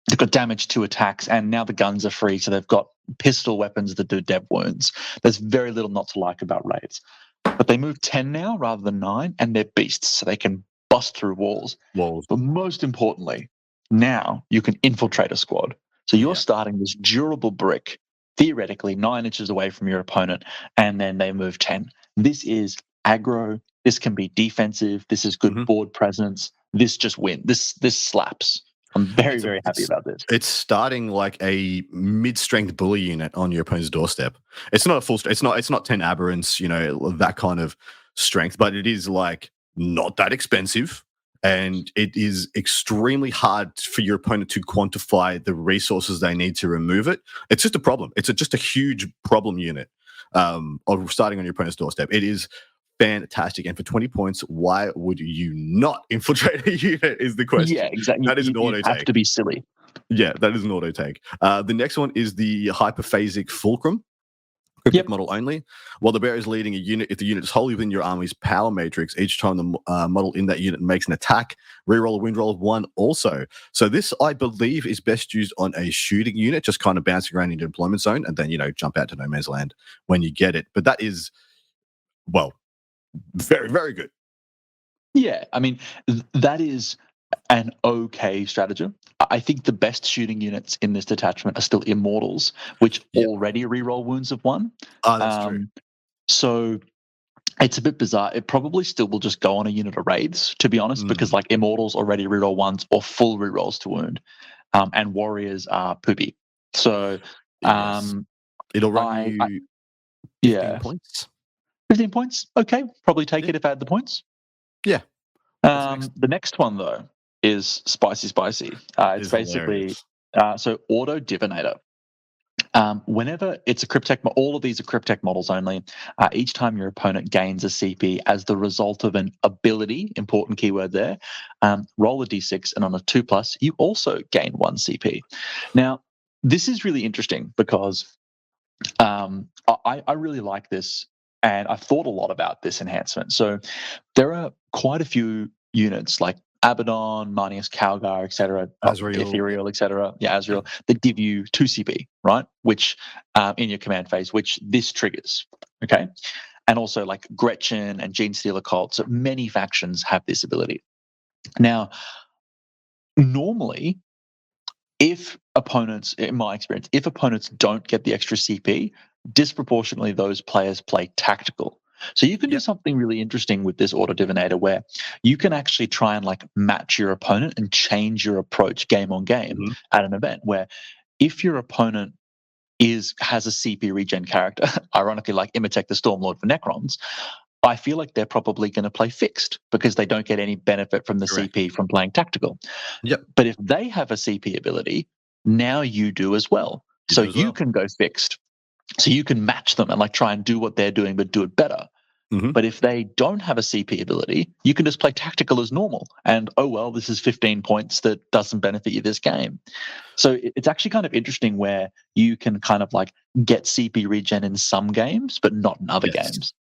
Speaker 3: They've got damage to attacks, and now the guns are free, so they've got pistol weapons that do dev wounds. There's very little not to like about Wraiths. But they move 10 now rather than 9, and they're beasts, so they can bust through walls. But most importantly, now you can infiltrate a squad. So you're starting this durable brick, theoretically 9 inches away from your opponent, and then they move 10. This is aggro. This can be defensive. This is good board presence. This just wins. This slaps. I'm very, very happy about this.
Speaker 2: It's starting like a mid-strength bully unit on your opponent's doorstep. It's not a full. It's not 10 aberrants, that kind of strength, but it is like not that expensive, and it is extremely hard for your opponent to quantify the resources they need to remove it. It's just a problem. It's just a huge problem unit of starting on your opponent's doorstep. It is fantastic, and for 20 points, why would you not infiltrate a unit is the question.
Speaker 3: Yeah, exactly.
Speaker 2: That is an auto take.
Speaker 3: Have to be silly.
Speaker 2: Yeah, that is an auto take. The next one is the Hyperphasic Fulcrum. Cryptek model only. While the bearer is leading a unit, if the unit is wholly within your army's power matrix, each time the model in that unit makes an attack, reroll a wind roll of 1 also. So this, I believe, is best used on a shooting unit, just kind of bouncing around into deployment zone, and then, jump out to no man's land when you get it. But that is, very, very good.
Speaker 3: Yeah, I mean, that is an okay stratagem. I think the best shooting units in this detachment are still Immortals, which already reroll wounds of 1.
Speaker 2: Oh, that's true.
Speaker 3: So it's a bit bizarre. It probably still will just go on a unit of Wraiths, to be honest, because like Immortals already reroll 1s or full rerolls to wound, and Warriors are poopy. So
Speaker 2: it'll run you 15 points.
Speaker 3: 15 points? Okay, probably take it if I had the points.
Speaker 2: Yeah.
Speaker 3: The next one, though, is spicy. It's basically so Auto Divinator. whenever it's a Cryptek, all of these are Cryptek models only. Each time your opponent gains a CP as the result of an ability, important keyword there, roll a d6, and on a 2+, you also gain 1 CP. Now, this is really interesting because I really like this, and I've thought a lot about this enhancement. So there are quite a few units like Abaddon, Marnius Calgar, etc., Ethereal, etc. Yeah, Azrael, that give you 2 CP, right? Which in your command phase, which this triggers. Okay, and also like Gretchen and Gene Stealer Cult. So many factions have this ability. Now, normally, if opponents, in my experience, if opponents don't get the extra CP, disproportionately those players play tactical. So you can do something really interesting with this auto divinator where you can actually try and like match your opponent and change your approach game on game at an event where if your opponent has a CP regen character, ironically like Imitek the Stormlord for Necrons, I feel like they're probably going to play fixed because they don't get any benefit from the CP from playing tactical. But if they have a CP ability, now you do as well. You can go fixed. So you can match them and like try and do what they're doing, but do it better. But if they don't have a CP ability, you can just play tactical as normal. And oh well, this is 15 points that doesn't benefit you this game. So it's actually kind of interesting where you can kind of like get CP regen in some games, but not in other games.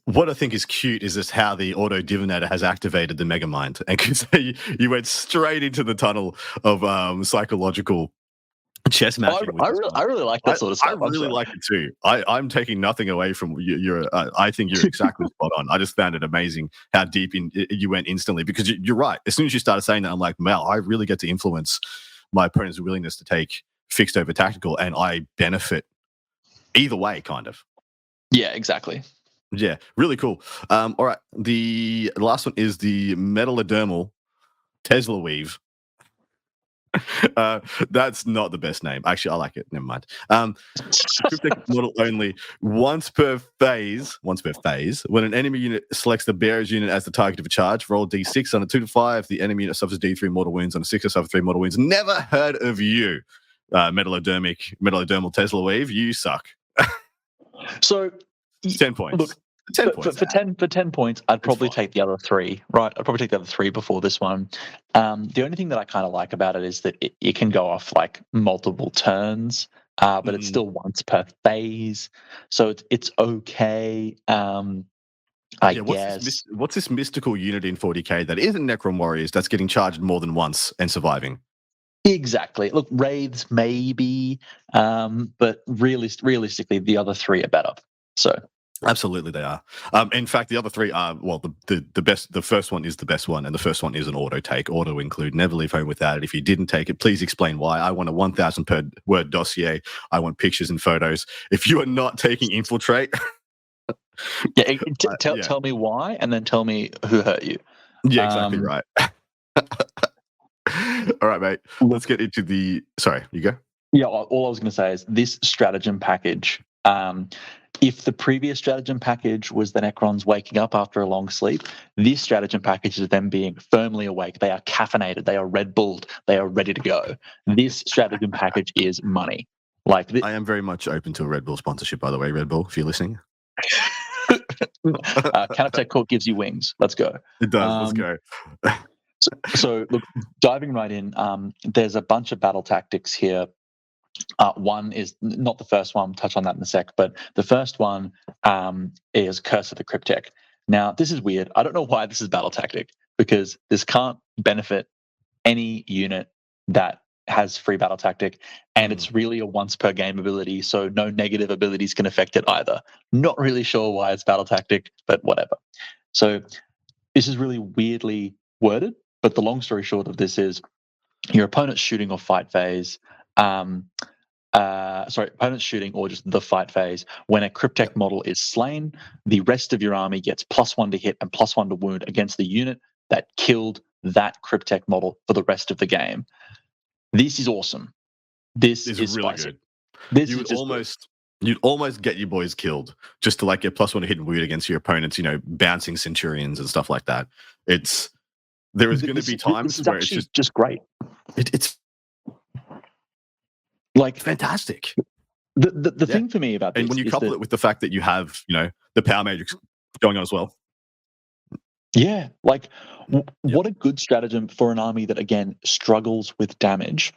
Speaker 2: What I think is cute is just how the auto divinator has activated the Megamind, and because you went straight into the tunnel of psychological chess matching.
Speaker 3: I really like that sort of stuff.
Speaker 2: I really like it too. I'm taking nothing away from you. I think you're exactly spot on. I just found it amazing how deep you went instantly, because you're right. As soon as you started saying that, I'm like, Mel, I really get to influence my opponent's willingness to take fixed over tactical, and I benefit either way, kind of.
Speaker 3: Yeah, exactly.
Speaker 2: Yeah, really cool. All right, the last one is the Metalodermal Tesla Weave. That's not the best name. Actually, I like it. Never mind. Cryptek model only once per phase. When an enemy unit selects the bearer's unit as the target of a charge, roll d6 on a 2 to 5. The enemy unit suffers d3 mortal wounds. On a 6 to suffer 3 mortal wounds. Never heard of you, Metalodermal Tesla Weave. You suck.
Speaker 3: So
Speaker 2: 10 points.
Speaker 3: Look,
Speaker 2: 10 points.
Speaker 3: For 10 points, I'd probably take the other 3, right? I'd probably take the other 3 before this one. The only thing that I kind of like about it is that it can go off like multiple turns, but it's still once per phase. So it's okay. I guess.
Speaker 2: What's this mystical unit in 40k that isn't Necron Warriors that's getting charged more than once and surviving?
Speaker 3: Exactly. Look, Wraiths maybe, but realistically, the other 3 are better. So.
Speaker 2: Absolutely, they are. In fact, the other 3 are, well, the best. The first one is the best one, and the first one is an auto take, auto include. Never leave home without it. If you didn't take it, please explain why. I want a 1,000 per word dossier. I want pictures and photos. If you are not taking infiltrate,
Speaker 3: tell me why, and then tell me who hurt you.
Speaker 2: Yeah, exactly right. All right, mate. Let's get into the. Sorry, you go.
Speaker 3: Yeah, all I was going to say is this stratagem package. If the previous stratagem package was the Necrons waking up after a long sleep, this stratagem package is them being firmly awake. They are caffeinated. They are Red Bulled. They are ready to go. This stratagem package is money. I
Speaker 2: am very much open to a Red Bull sponsorship, by the way, Red Bull, if you're listening.
Speaker 3: Canoptek Court gives you wings. Let's go.
Speaker 2: It does. Let's go.
Speaker 3: So, look, diving right in, there's a bunch of battle tactics here. One is not the first one, touch on that in a sec, but the first one is Curse of the Cryptek. Now, this is weird. I don't know why this is battle tactic, because this can't benefit any unit that has free battle tactic, and it's really a once per game ability, so no negative abilities can affect it either. Not really sure why it's battle tactic, but whatever. So this is really weirdly worded, but the long story short of this is your opponent's shooting or fight phase, opponent's shooting or just the fight phase. When a Cryptek model is slain, the rest of your army gets +1 to hit and +1 to wound against the unit that killed that Cryptek model for the rest of the game. This is awesome. This is
Speaker 2: really
Speaker 3: spicy.
Speaker 2: Good. You'd almost get your boys killed just to get +1 to hit and wound against your opponents. Bouncing Centurions and stuff like that. There is going to be times where it's
Speaker 3: just great.
Speaker 2: It's fantastic.
Speaker 3: The thing for me about this
Speaker 2: and when you
Speaker 3: is
Speaker 2: couple it with the fact that you have, the power matrix going on as well.
Speaker 3: Yeah, like what a good stratagem for an army that again struggles with damage.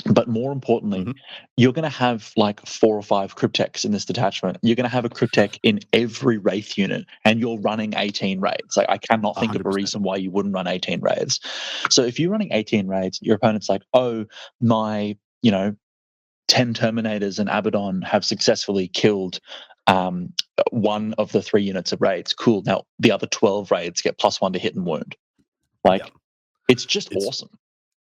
Speaker 3: But more importantly,
Speaker 2: Mm-hmm.
Speaker 3: you're going to have like 4 or 5 cryptechs in this detachment. You're going to have a cryptech in every wraith unit, and you're running 18 raids. Like I cannot think of a
Speaker 2: 100%.
Speaker 3: reason why you wouldn't run 18 raids. So if you're running 18 raids, your opponent's like, oh, my 10 Terminators and Abaddon have successfully killed one of the 3 units of raids. Cool. Now the other 12 raids get +1 to hit and wound. Like it's just awesome.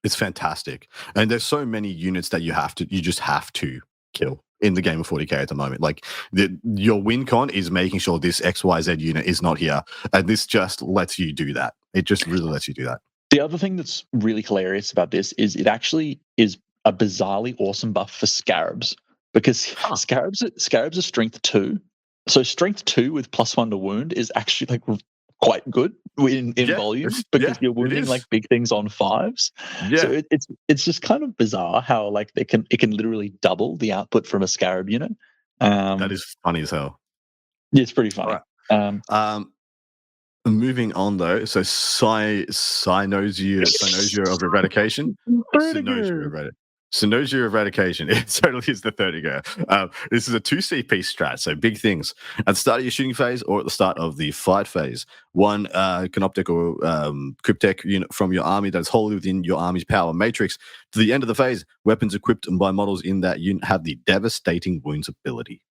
Speaker 2: It's fantastic. And there's so many units that you just have to kill in the game of 40k at the moment. Like your win con is making sure this XYZ unit is not here. And this just lets you do that. It just really lets you do that.
Speaker 3: The other thing that's really hilarious about this is it actually is a bizarrely awesome buff for Scarabs, because Scarabs are strength 2. So strength 2 with +1 to wound is actually like quite good in volume, because you're wounding like big things on 5s.
Speaker 2: Yeah.
Speaker 3: So it's just kind of bizarre how like it can literally double the output from a Scarab unit.
Speaker 2: That is funny as hell.
Speaker 3: Yeah, it's pretty funny.
Speaker 2: Right. Moving on though, so Cynosia of Eradication. Cynosia Eradication. It totally is the 30-go. This is a 2 CP strat, so big things. At the start of your shooting phase or at the start of the fight phase, 1 Canoptech or Cryptech unit from your army that is wholly within your army's power matrix. To the end of the phase, weapons equipped by models in that unit have the Devastating Wounds ability.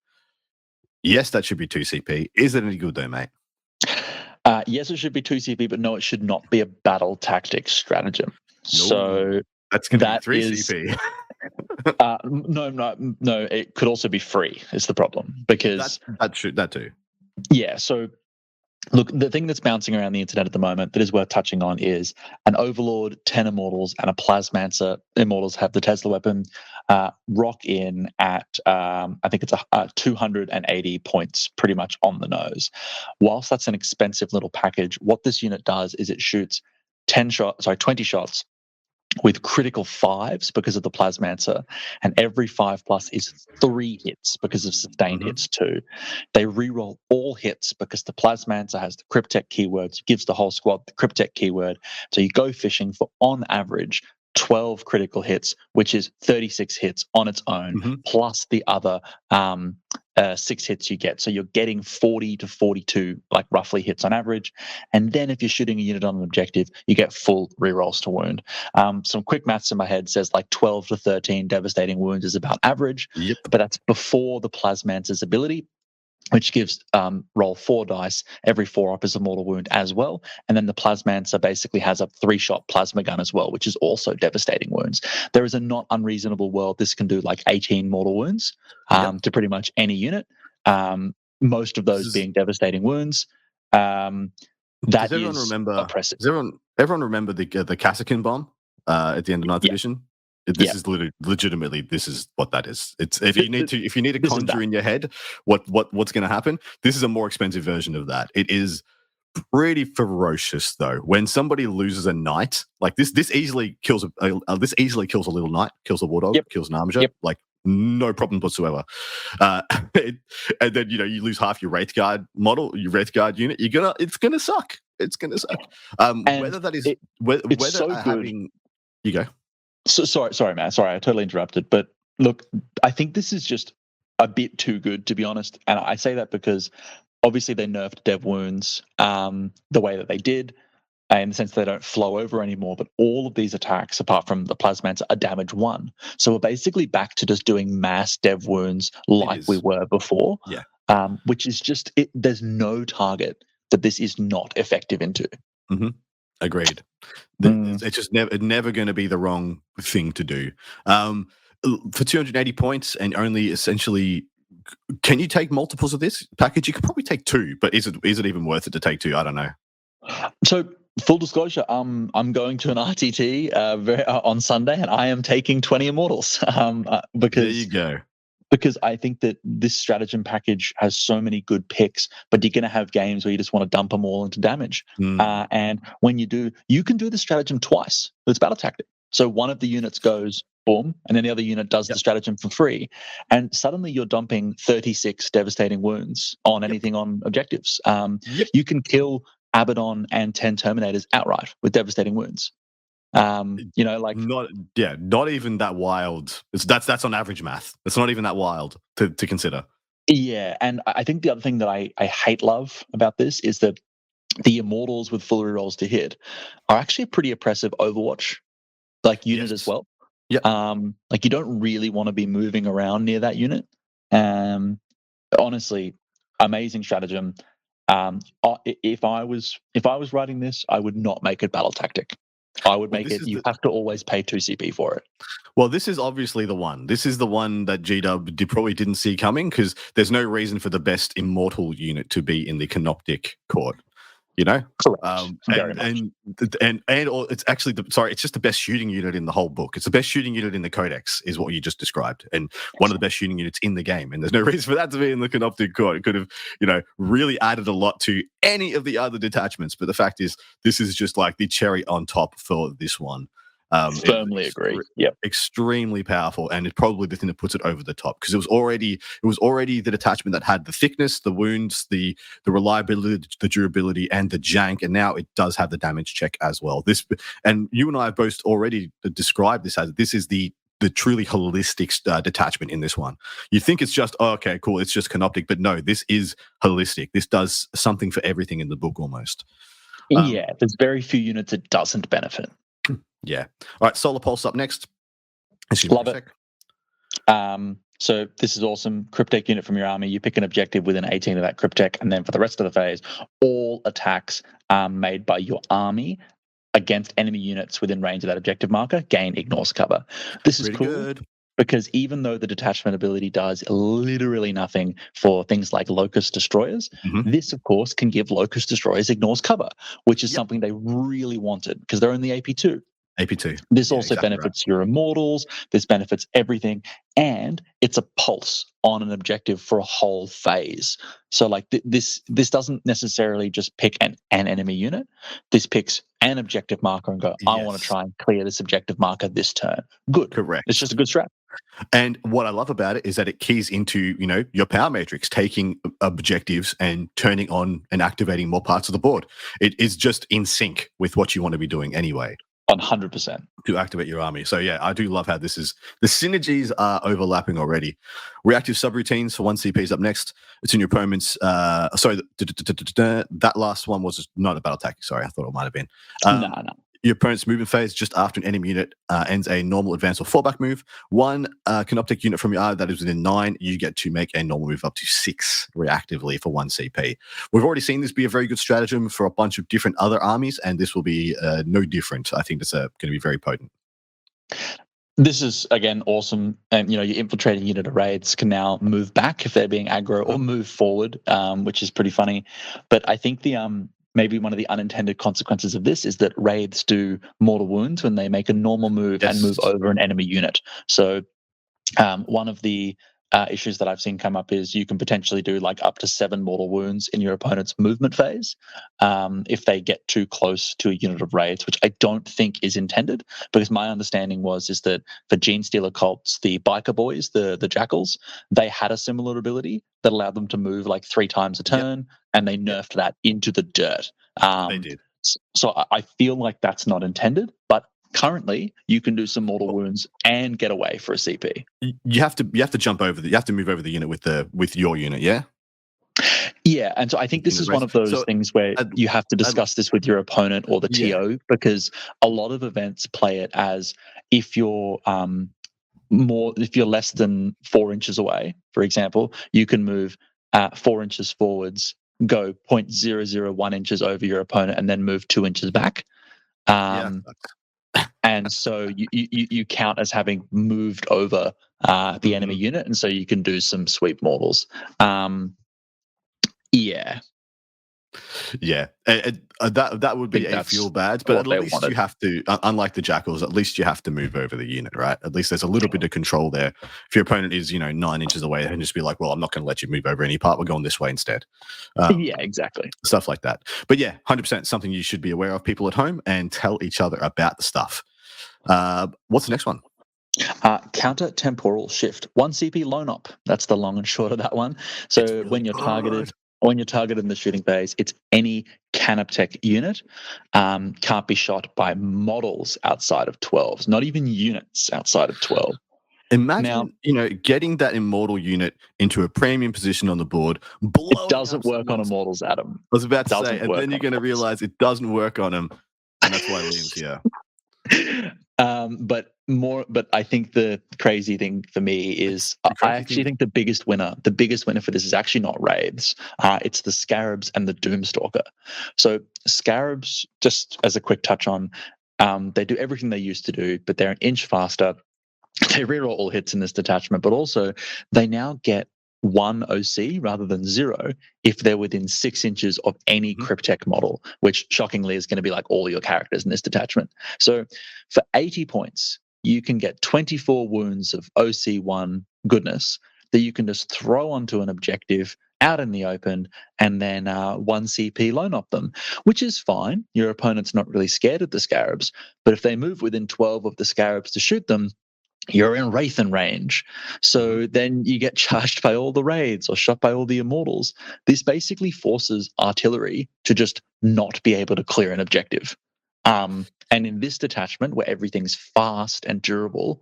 Speaker 2: Yes, that should be 2 CP. Is it any good though, mate?
Speaker 3: Yes, it should be 2 CP, but no, it should not be a battle tactics stratagem. No, so
Speaker 2: that's going to be 3 CP.
Speaker 3: No, it could also be free. Is the problem, because
Speaker 2: that too.
Speaker 3: Yeah. So look, the thing that's bouncing around the internet at the moment that is worth touching on is an Overlord, 10 Immortals, and a Plasmancer. Immortals have the Tesla weapon. Rock in at I think it's 280 points, pretty much on the nose. Whilst that's an expensive little package, what this unit does is it shoots 20 shots with critical 5s because of the Plasmancer, and every 5+ is 3 hits because of sustained hits too. They reroll all hits because the Plasmancer has the Cryptech keyword, so gives the whole squad the Cryptech keyword. So you go fishing for, on average, 12 critical hits, which is 36 hits on its own, plus the other 6 hits you get. So you're getting 40 to 42, like roughly, hits on average. And then if you're shooting a unit on an objective, you get full rerolls to wound. Some quick maths in my head says like 12 to 13 devastating wounds is about average, but that's before the Plasmancer's ability, which gives roll 4 dice. Every 4 up is a mortal wound as well. And then the Plasmancer basically has a 3-shot plasma gun as well, which is also devastating wounds. There is a not unreasonable world this can do like 18 mortal wounds to pretty much any unit, most of those being devastating wounds. That is oppressive.
Speaker 2: Does everyone remember the Kassakin bomb at the end of 9th edition? This is legitimately, this is what that is. It's if you need to conjure in your head what's going to happen, this is a more expensive version of that. It is pretty ferocious though. When somebody loses a knight, like this easily kills a little knight, kills a war dog, kills an armiger, like no problem whatsoever. And then you lose half your Wraith Guard model, your Wraith Guard unit. It's gonna suck. It's gonna suck. Whether that is whether
Speaker 3: so
Speaker 2: having you go.
Speaker 3: So sorry, Matt. Sorry, I totally interrupted. But look, I think this is just a bit too good, to be honest. And I say that because obviously they nerfed dev wounds the way that they did, in the sense they don't flow over anymore. But all of these attacks, apart from the Plasmancer, are damage 1. So we're basically back to just doing mass dev wounds like we were before. Which is just there's no target that this is not effective into.
Speaker 2: Agreed. It's just never going to be the wrong thing to do. For 280 points and only essentially, can you take multiples of this package? You could probably take 2, but is it even worth it to take 2? I don't know.
Speaker 3: So full disclosure, I'm going to an RTT on Sunday, and I am taking 20 Immortals because there you go. Because I think that this stratagem package has so many good picks, but you're going to have games where you just want to dump them all into damage. And when you do, you can do the stratagem twice. It's battle tactic. So one of the units goes boom, and then the other unit does the stratagem for free, and suddenly you're dumping 36 devastating wounds on anything on objectives. You can kill Abaddon and 10 Terminators outright with devastating wounds.
Speaker 2: Not even that wild. That's on average math. It's not even that wild to consider.
Speaker 3: Yeah, and I think the other thing that I love about this is that the Immortals with full rerolls to hit are actually a pretty oppressive Overwatch unit as well.
Speaker 2: Yeah.
Speaker 3: You don't really want to be moving around near that unit. Honestly, amazing stratagem. If I was writing this, I would not make it battle tactic. I would make it. You have to always pay 2 CP for it.
Speaker 2: Well, this is obviously the one. This is the one that GW probably didn't see coming, because there's no reason for the best immortal unit to be in the Canoptic Court.
Speaker 3: Correct.
Speaker 2: And it's actually it's just the best shooting unit in the whole book. It's the best shooting unit in the Codex, is what you just described, and one of the best shooting units in the game. And there's no reason for that to be in the Canoptic Court. It could have, really added a lot to any of the other detachments. But the fact is, this is just like the cherry on top for this one.
Speaker 3: Firmly agree. Yep.
Speaker 2: Extremely powerful, and it's probably the thing that puts it over the top, because it was already the detachment that had the thickness, the wounds, the reliability, the durability, and the jank, and now it does have the damage check as well. And you and I have both already described this as this is the truly holistic detachment in this one. You think it's just, okay, cool, it's just Canoptic, but no, this is holistic. This does something for everything in the book almost.
Speaker 3: There's very few units it doesn't benefit.
Speaker 2: Yeah. All right, Solar Pulse up next.
Speaker 3: Love it. So this is awesome. Cryptek unit from your army. You pick an objective within 18 of that Cryptek, and then for the rest of the phase, all attacks made by your army against enemy units within range of that objective marker gain ignores cover. This is cool. Good. Because even though the detachment ability does literally nothing for things like Locust Destroyers, this, of course, can give Locust Destroyers ignores cover, which is something they really wanted, because they're only AP2.
Speaker 2: AP2.
Speaker 3: This also benefits your Immortals. This benefits everything. And it's a pulse on an objective for a whole phase. So this doesn't necessarily just pick an enemy unit. This picks an objective marker and go, I want to try and clear this objective marker this turn. Good.
Speaker 2: Correct.
Speaker 3: It's just a good strat.
Speaker 2: And what I love about it is that it keys into, your power matrix, taking objectives and turning on and activating more parts of the board. It is just in sync with what you want to be doing anyway.
Speaker 3: 100%.
Speaker 2: To activate your army. So yeah, I do love how the synergies are overlapping already. Reactive subroutines for 1 CP is up next. It's in your opponent's that last one was not a battle tactic. Sorry, I thought it might have been.
Speaker 3: No.
Speaker 2: Your opponent's movement phase just after an enemy unit ends a normal advance or fallback move. 1 Canoptic unit from your army that is within 9, you get to make a normal move up to 6 reactively for 1 CP. We've already seen this be a very good stratagem for a bunch of different other armies, and this will be no different. I think it's going to be very potent.
Speaker 3: This is, again, awesome. And, your infiltrating unit of raids can now move back if they're being aggro, or move forward, which is pretty funny. But I think maybe one of the unintended consequences of this is that raids do mortal wounds when they make a normal move and move over an enemy unit. So one of the issues that I've seen come up is you can potentially do up to 7 mortal wounds in your opponent's movement phase if they get too close to a unit of raids, which I don't think is intended, because my understanding is that for Gene Stealer cults, the biker boys, the jackals, they had a similar ability that allowed them to move 3 times a turn, and they nerfed that into the dirt.
Speaker 2: They did.
Speaker 3: So I feel like that's not intended, but currently you can do some mortal wounds and get away for a CP.
Speaker 2: You have to jump over you have to move over the unit with your unit, yeah?
Speaker 3: Yeah, and so I think this is one of those things where you have to discuss this with your opponent or the TO, because a lot of events play it as if you're less than 4 inches away, for example, you can move 4 inches forwards, go 0.001 inches over your opponent, and then move 2 inches back. And so you count as having moved over the enemy unit, and so you can do some sweep mortals.
Speaker 2: That would be a feel bad, but at least you have to, unlike the jackals, at least you have to move over the unit, right? At least there's a little bit of control there. If your opponent is 9 inches away, they can just be like, well, I'm not going to let you move over any part, we're going this way instead.
Speaker 3: Exactly,
Speaker 2: stuff like that. But 100% something you should be aware of, people at home, and tell each other about the stuff. What's the next one?
Speaker 3: Counter temporal shift. 1 CP lone op. That's the long and short of that one. So
Speaker 2: Really
Speaker 3: when you're
Speaker 2: good.
Speaker 3: targeted in the shooting phase, it's any Canoptech unit can't be shot by models outside of 12s, not even units outside of 12. Now,
Speaker 2: Imagine, getting that immortal unit into a premium position on the board,
Speaker 3: it
Speaker 2: blowing
Speaker 3: doesn't
Speaker 2: up
Speaker 3: work on
Speaker 2: someone's.
Speaker 3: immortals, Adam.
Speaker 2: I was about to say,
Speaker 3: Doesn't
Speaker 2: and
Speaker 3: work
Speaker 2: then you're
Speaker 3: on
Speaker 2: going to
Speaker 3: immortals.
Speaker 2: realize it doesn't work on him, and that's why Liam's here.
Speaker 3: But I think the crazy thing for me is I actually think the biggest winner for this is actually not wraiths. It's the scarabs and the doomstalker. So scarabs, just as a quick touch on, they do everything they used to do, but they're an inch faster. They reroll all hits in this detachment, but also they now get 1 OC rather than 0 if they're within 6 inches of any Cryptek model, which shockingly is going to be like all your characters in this detachment. So for 80 points, you can get 24 wounds of OC1 goodness that you can just throw onto an objective out in the open and then 1 CP lone op them, which is fine. Your opponent's not really scared of the scarabs, but if they move within 12 of the scarabs to shoot them, you're in Wraithen range. So then you get charged by all the raids or shot by all the immortals. This basically forces artillery to just not be able to clear an objective. And in this detachment where everything's fast and durable,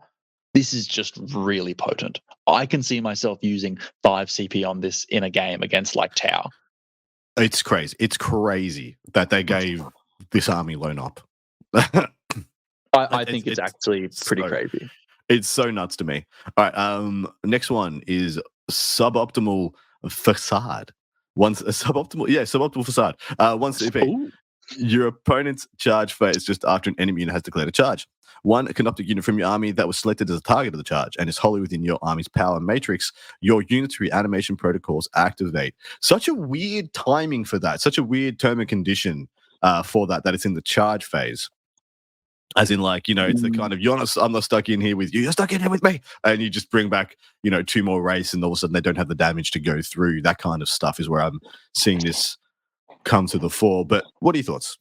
Speaker 3: this is just really potent. I can see myself using 5 CP on this in a game against like Tau.
Speaker 2: It's crazy. It's crazy that they gave this army lone op.
Speaker 3: I think it's actually pretty crazy.
Speaker 2: It's so nuts to me. All right. Next one is suboptimal facade. Suboptimal facade. One CP. Your opponent's charge phase just after an enemy unit has declared a charge. One canoptic unit from your army that was selected as a target of the charge and is wholly within your army's power matrix, your unit's reanimation protocols activate. Such a weird timing for that. Such a weird term and condition for that it's in the charge phase. As in, it's the kind of I'm not stuck in here with you. You're stuck in here with me, and you just bring back, 2 more race, and all of a sudden they don't have the damage to go through. That kind of stuff is where I'm seeing this come to the fore. But what are your thoughts?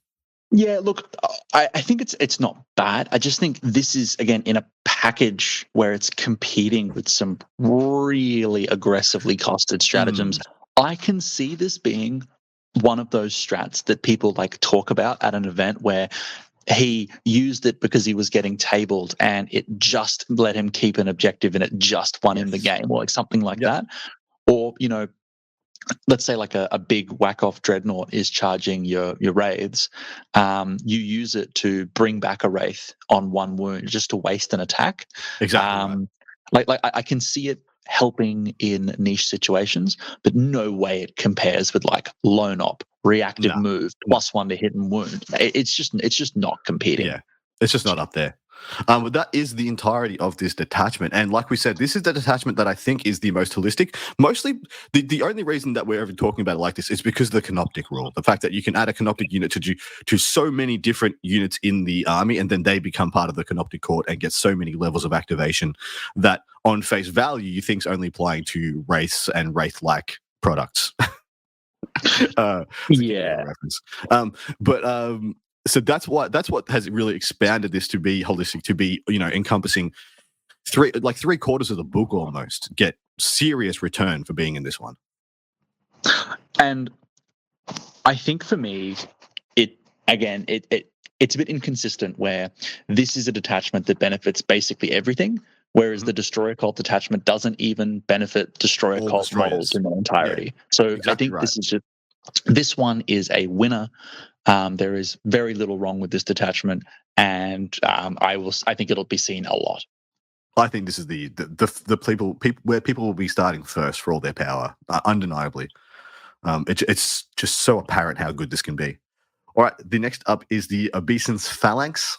Speaker 3: Yeah, look, I think it's not bad. I just think this is, again, in a package where it's competing with some really aggressively costed stratagems. I can see this being one of those strats that people talk about at an event where he used it because he was getting tabled and it just let him keep an objective and it just won him the game, or something like that. Or, let's say a big whack-off dreadnought is charging your wraiths. You use it to bring back a wraith on 1 wound just to waste an attack.
Speaker 2: Exactly.
Speaker 3: I can see it helping in niche situations, but no way it compares with lone op, reactive move, +1 to hit and wound. It's just not competing.
Speaker 2: Yeah, it's just not up there. But that is the entirety of this detachment. And like we said, this is the detachment that I think is the most holistic. Mostly, the only reason that we're ever talking about it like this is because of the canoptic rule. The fact that you can add a canoptic unit to so many different units in the army, and then they become part of the canoptic court and get so many levels of activation that on face value, you think is only applying to wraiths and wraith-like products. Reference. So that's what has really expanded this to be holistic, to be encompassing 3/4 of the book almost get serious return for being in this one.
Speaker 3: And I think for me, it's a bit inconsistent where this is a detachment that benefits basically everything, whereas the Destroyer Cult detachment doesn't even benefit Destroyer Cult models in their entirety. Yeah, so exactly, I think this one is a winner. There is very little wrong with this detachment, and I think it'll be seen a lot.
Speaker 2: I think this is the people where people will be starting first for all their power, undeniably. It's just so apparent how good this can be. All right, the next up is the Obeisance Phalanx.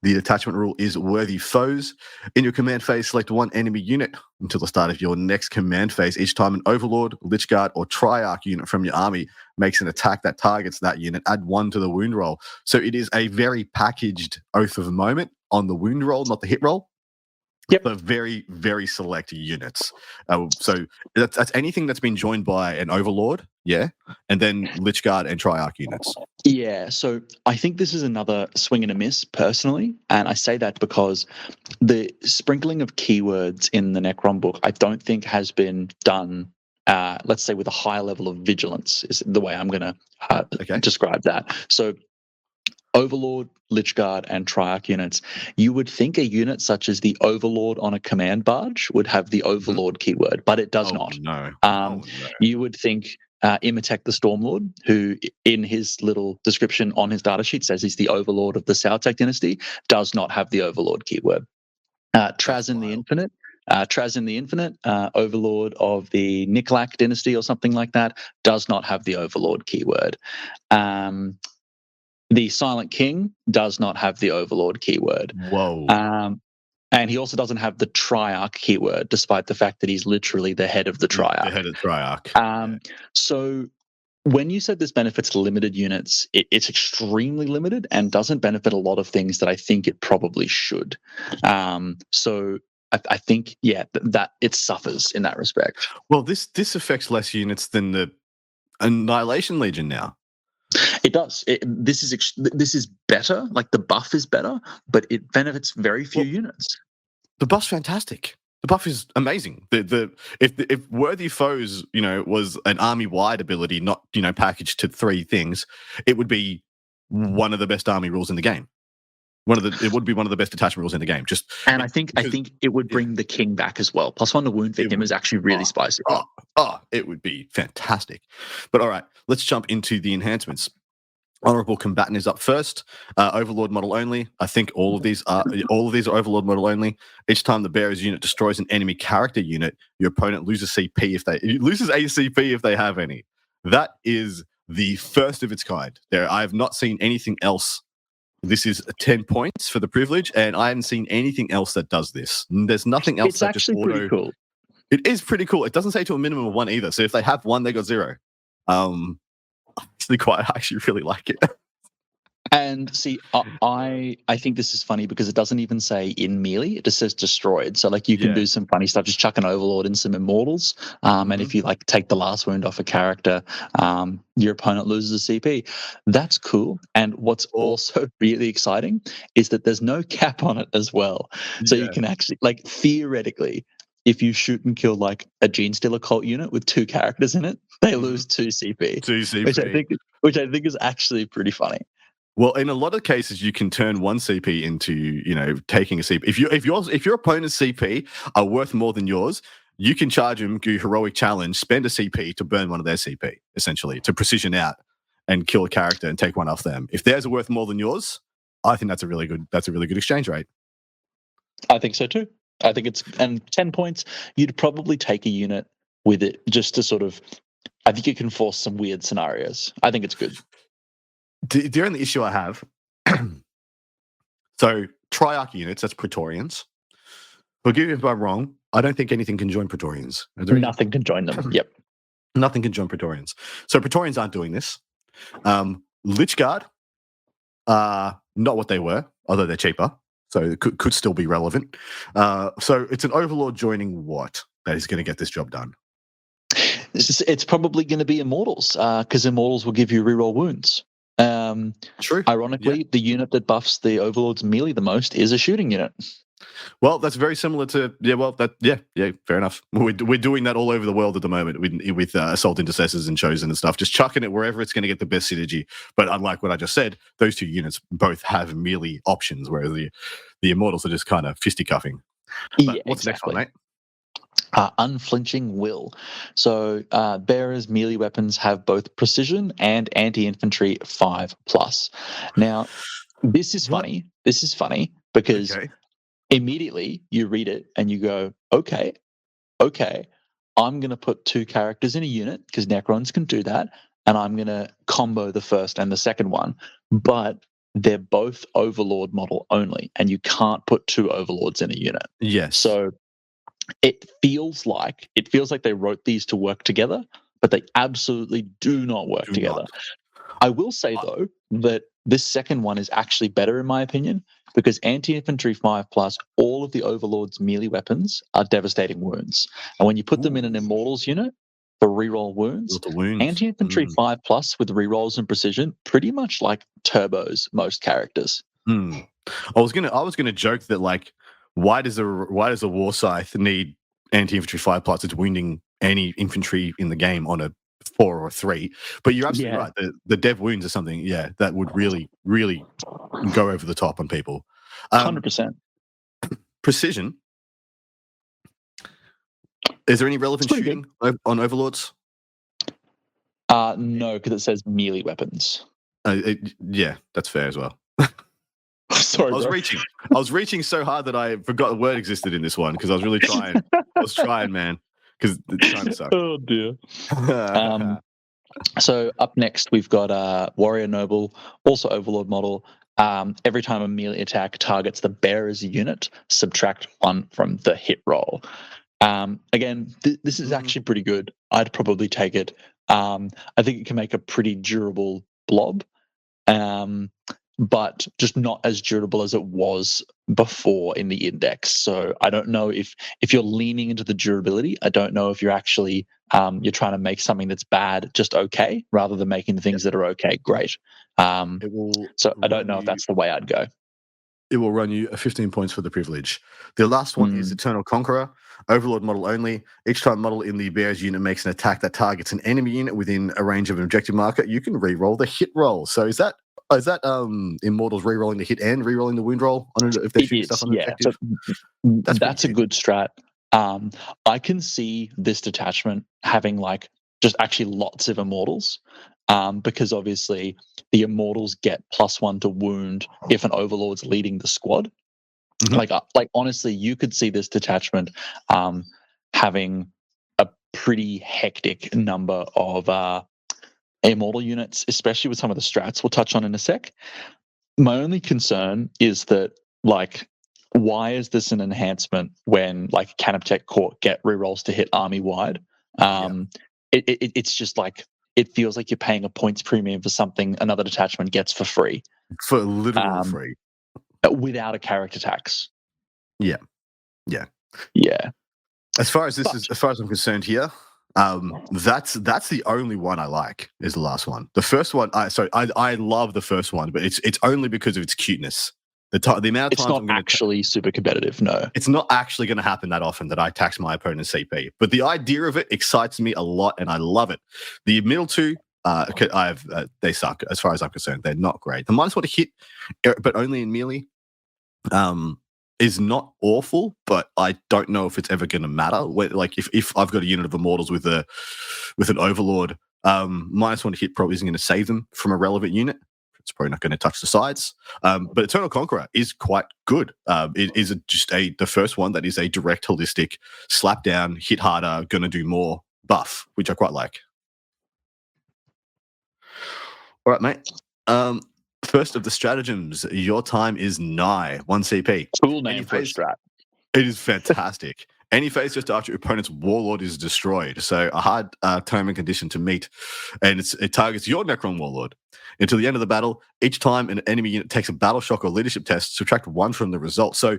Speaker 2: The detachment rule is worthy foes. In your command phase, select 1 enemy unit until the start of your next command phase. Each time an Overlord, Lichguard, or Triarch unit from your army makes an attack that targets that unit, add 1 to the wound roll. So it is a very packaged Oath of the Moment on the wound roll, not the hit roll.
Speaker 3: Yep.
Speaker 2: So very, very select units. So that's anything that's been joined by an Overlord, yeah, and then Lich Guard and Triarch units.
Speaker 3: Yeah, so I think this is another swing and a miss personally, and I say that because the sprinkling of keywords in the Necron book I don't think has been done, let's say, with a high level of vigilance is the way I'm going to describe that. So Overlord, Lich Guard, and Triarch units. You would think a unit such as the Overlord on a command barge would have the Overlord keyword, but it does not.
Speaker 2: No.
Speaker 3: You would think Imitek the Stormlord, who in his little description on his datasheet says he's the Overlord of the Sautek dynasty, does not have the Overlord keyword. Trazyn the Infinite. Trazyn the Infinite, Overlord of the Niklak dynasty or something like that, does not have the Overlord keyword. The Silent King does not have the Overlord keyword.
Speaker 2: Whoa.
Speaker 3: And he also doesn't have the Triarch keyword, despite the fact that he's literally the head of the Triarch.
Speaker 2: The head of the Triarch.
Speaker 3: So when you said this benefits limited units, it's extremely limited and doesn't benefit a lot of things that I think it probably should. So I think, that it suffers in that respect.
Speaker 2: Well, this affects less units than the Annihilation Legion now.
Speaker 3: It does. This is better. Like the buff is better, but it benefits very few units.
Speaker 2: The buff's fantastic. The buff is amazing. If Worthy Foes, was an army-wide ability, not packaged to 3 things, it would be one of the best army rules in the game. It would be one of the best detachment rules in the game.
Speaker 3: I think it would bring the king back as well. +1 to wound for him is actually really spicy.
Speaker 2: It would be fantastic. But all right, let's jump into the enhancements. Honorable Combatant is up first. Overlord model only. I think all of these are Overlord model only. Each time the bearer's unit destroys an enemy character unit, your opponent loses ACP if they have any. That is the first of its kind. I have not seen anything else. This is 10 points for the privilege, and I haven't seen anything else that does this. There's nothing else.
Speaker 3: It's actually pretty cool.
Speaker 2: It is pretty cool. It doesn't say to a minimum of 1 either. So if they have 1, they got 0. I actually really like it.
Speaker 3: And see, I think this is funny because it doesn't even say in melee; it just says destroyed. So you can do some funny stuff, just chuck an Overlord in some Immortals, and if you take the last wound off a character, your opponent loses a CP. That's cool. And what's also really exciting is that there's no cap on it as well. So you can actually, theoretically, if you shoot and kill a Gene Stealer cult unit with 2 characters in it, they lose 2 CP.
Speaker 2: 2 CP.
Speaker 3: Which I think is actually pretty funny.
Speaker 2: Well, in a lot of cases, you can turn 1 CP into, taking a CP. If your opponent's CP are worth more than yours, you can charge them, do heroic challenge, spend a CP to burn one of their CP, essentially, to precision out and kill a character and take one off them. If theirs are worth more than yours, I think that's a really good exchange rate.
Speaker 3: I think so too. I think and 10 points, you'd probably take a unit with it just to I think it can force some weird scenarios. I think it's good.
Speaker 2: The only issue I have, so Triarch units, that's Praetorians. Forgive me if I'm wrong, I don't think anything can join Praetorians.
Speaker 3: Nothing can join them. Yep.
Speaker 2: Nothing can join Praetorians. So Praetorians aren't doing this. Lich Guard, not what they were, although they're cheaper. So it could still be relevant. So it's an Overlord joining what that is going to get this job done?
Speaker 3: It's probably going to be Immortals, because Immortals will give you reroll wounds.
Speaker 2: True.
Speaker 3: Ironically, the unit that buffs the Overlord's melee the most is a shooting unit.
Speaker 2: Well, that's very similar to fair enough. We're doing that all over the world at the moment with Assault Intercessors and Chosen and stuff, just chucking it wherever it's going to get the best synergy. But unlike what I just said, those 2 units both have melee options, whereas the Immortals are just kind of fisticuffing. What's the next one, mate?
Speaker 3: Unflinching Will. So bearers melee weapons have both precision and anti-infantry 5+. Now, this is funny. This is funny because immediately you read it and you go, okay, I'm going to put 2 characters in a unit because Necrons can do that, and I'm going to combo the first and the second one, but they're both Overlord model only, and you can't put 2 Overlords in a unit.
Speaker 2: Yes.
Speaker 3: So it feels like they wrote these to work together, but they absolutely do not work together. I will say though that this second one is actually better in my opinion because anti-infantry 5+, all of the Overlord's melee weapons are devastating wounds, and when you put them in an Immortals unit for reroll wounds,
Speaker 2: With the wounds.
Speaker 3: anti-infantry 5+ with rerolls and precision pretty much like turbos most characters.
Speaker 2: I was gonna joke that like, why does a war scythe need anti-infantry 5+? It's wounding any infantry in the game on a 4 or a 3. But you're absolutely right. The dev wounds are something, that would really, really go over the top on people.
Speaker 3: 100%.
Speaker 2: Precision. Is there any relevant shooting on Overlords?
Speaker 3: No, because it says melee weapons.
Speaker 2: Yeah, that's fair as well.
Speaker 3: Sorry,
Speaker 2: I was reaching so hard that I forgot the word existed in this one because I was really trying. I was trying, man, because it's kind of sucks.
Speaker 3: Oh dear. So up next we've got Warrior Noble, also Overlord model. Every time a melee attack targets the bearer's unit, subtract 1 from the hit roll. Again, this is actually pretty good. I'd probably take it. I think it can make a pretty durable blob, but just not as durable as it was before in the index. So I don't know if you're leaning into the durability. I don't know if you're actually you're trying to make something that's bad just okay, rather than making the things that are okay great. So I don't know if that's the way I'd go.
Speaker 2: It will run you 15 points for the privilege. The last one is Eternal Conqueror, Overlord model only. Each time model in the bear's unit makes an attack that targets an enemy unit within a range of an objective marker, you can re-roll the hit roll. So is that Immortals re-rolling the hit and re-rolling the wound roll on if they're shooting stuff on the objective?
Speaker 3: So that's a good strat. I can see this detachment having like just actually lots of Immortals. Because obviously the Immortals get +1 to wound if an Overlord's leading the squad. Like honestly, you could see this detachment having a pretty hectic number of Immortal units, especially with some of the strats we'll touch on in a sec. My only concern is that, like, why is this an enhancement when like Canoptech Court get rerolls to hit army wide? It's just like, it feels like you're paying a points premium for something another detachment gets for free.
Speaker 2: For literal free.
Speaker 3: Without a character tax.
Speaker 2: Yeah. As far as I'm concerned here, that's the only one I like, is the last one. The first one, I love the first one, but it's only because of its cuteness. The amount of
Speaker 3: it's
Speaker 2: times
Speaker 3: not actually super competitive. No,
Speaker 2: it's not actually going to happen that often that I tax my opponent's CP. But the idea of it excites me a lot, and I love it. The middle two, they suck as far as I'm concerned. They're not great. The -1 to hit, but only in melee, is not awful. But I don't know if it's ever going to matter. Like if I've got a unit of Immortals with an Overlord, -1 to hit probably isn't going to save them from a relevant unit. It's probably not going to touch the sides. But Eternal Conqueror is quite good. It is the first one that is a direct holistic slap down, hit harder, going to do more buff, which I quite like. All right, mate. First of the stratagems, your time is nigh. 1 CP.
Speaker 3: Cool name for a strat.
Speaker 2: It is fantastic. Any phase just after your opponent's Warlord is destroyed. So a hard term and condition to meet. And it targets your Necron Warlord. Until the end of the battle, each time an enemy unit takes a battle shock or leadership test, subtract 1 from the result. So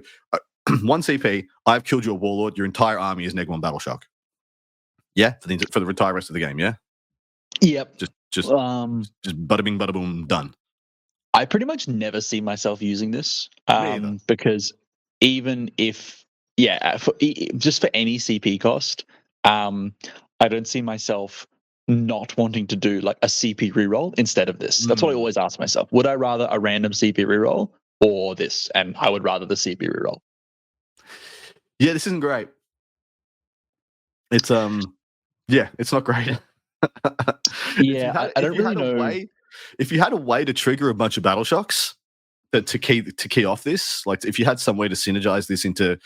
Speaker 2: 1 CP, I've killed your Warlord, your entire army is Neg 1 battle shock. Yeah? For the entire rest of the game, yeah?
Speaker 3: Yep.
Speaker 2: Just bada bing, bada boom, done.
Speaker 3: I pretty much never see myself using this because even if, just for any CP cost, I don't see myself not wanting to do like a CP reroll instead of this. That's what I always ask myself. Would I rather a random CP reroll or this? And I would rather the CP reroll.
Speaker 2: Yeah, this isn't great. It's it's not great.
Speaker 3: I don't really know.
Speaker 2: If you had a way to trigger a bunch of battle shocks to key off this, like if you had some way to synergize this into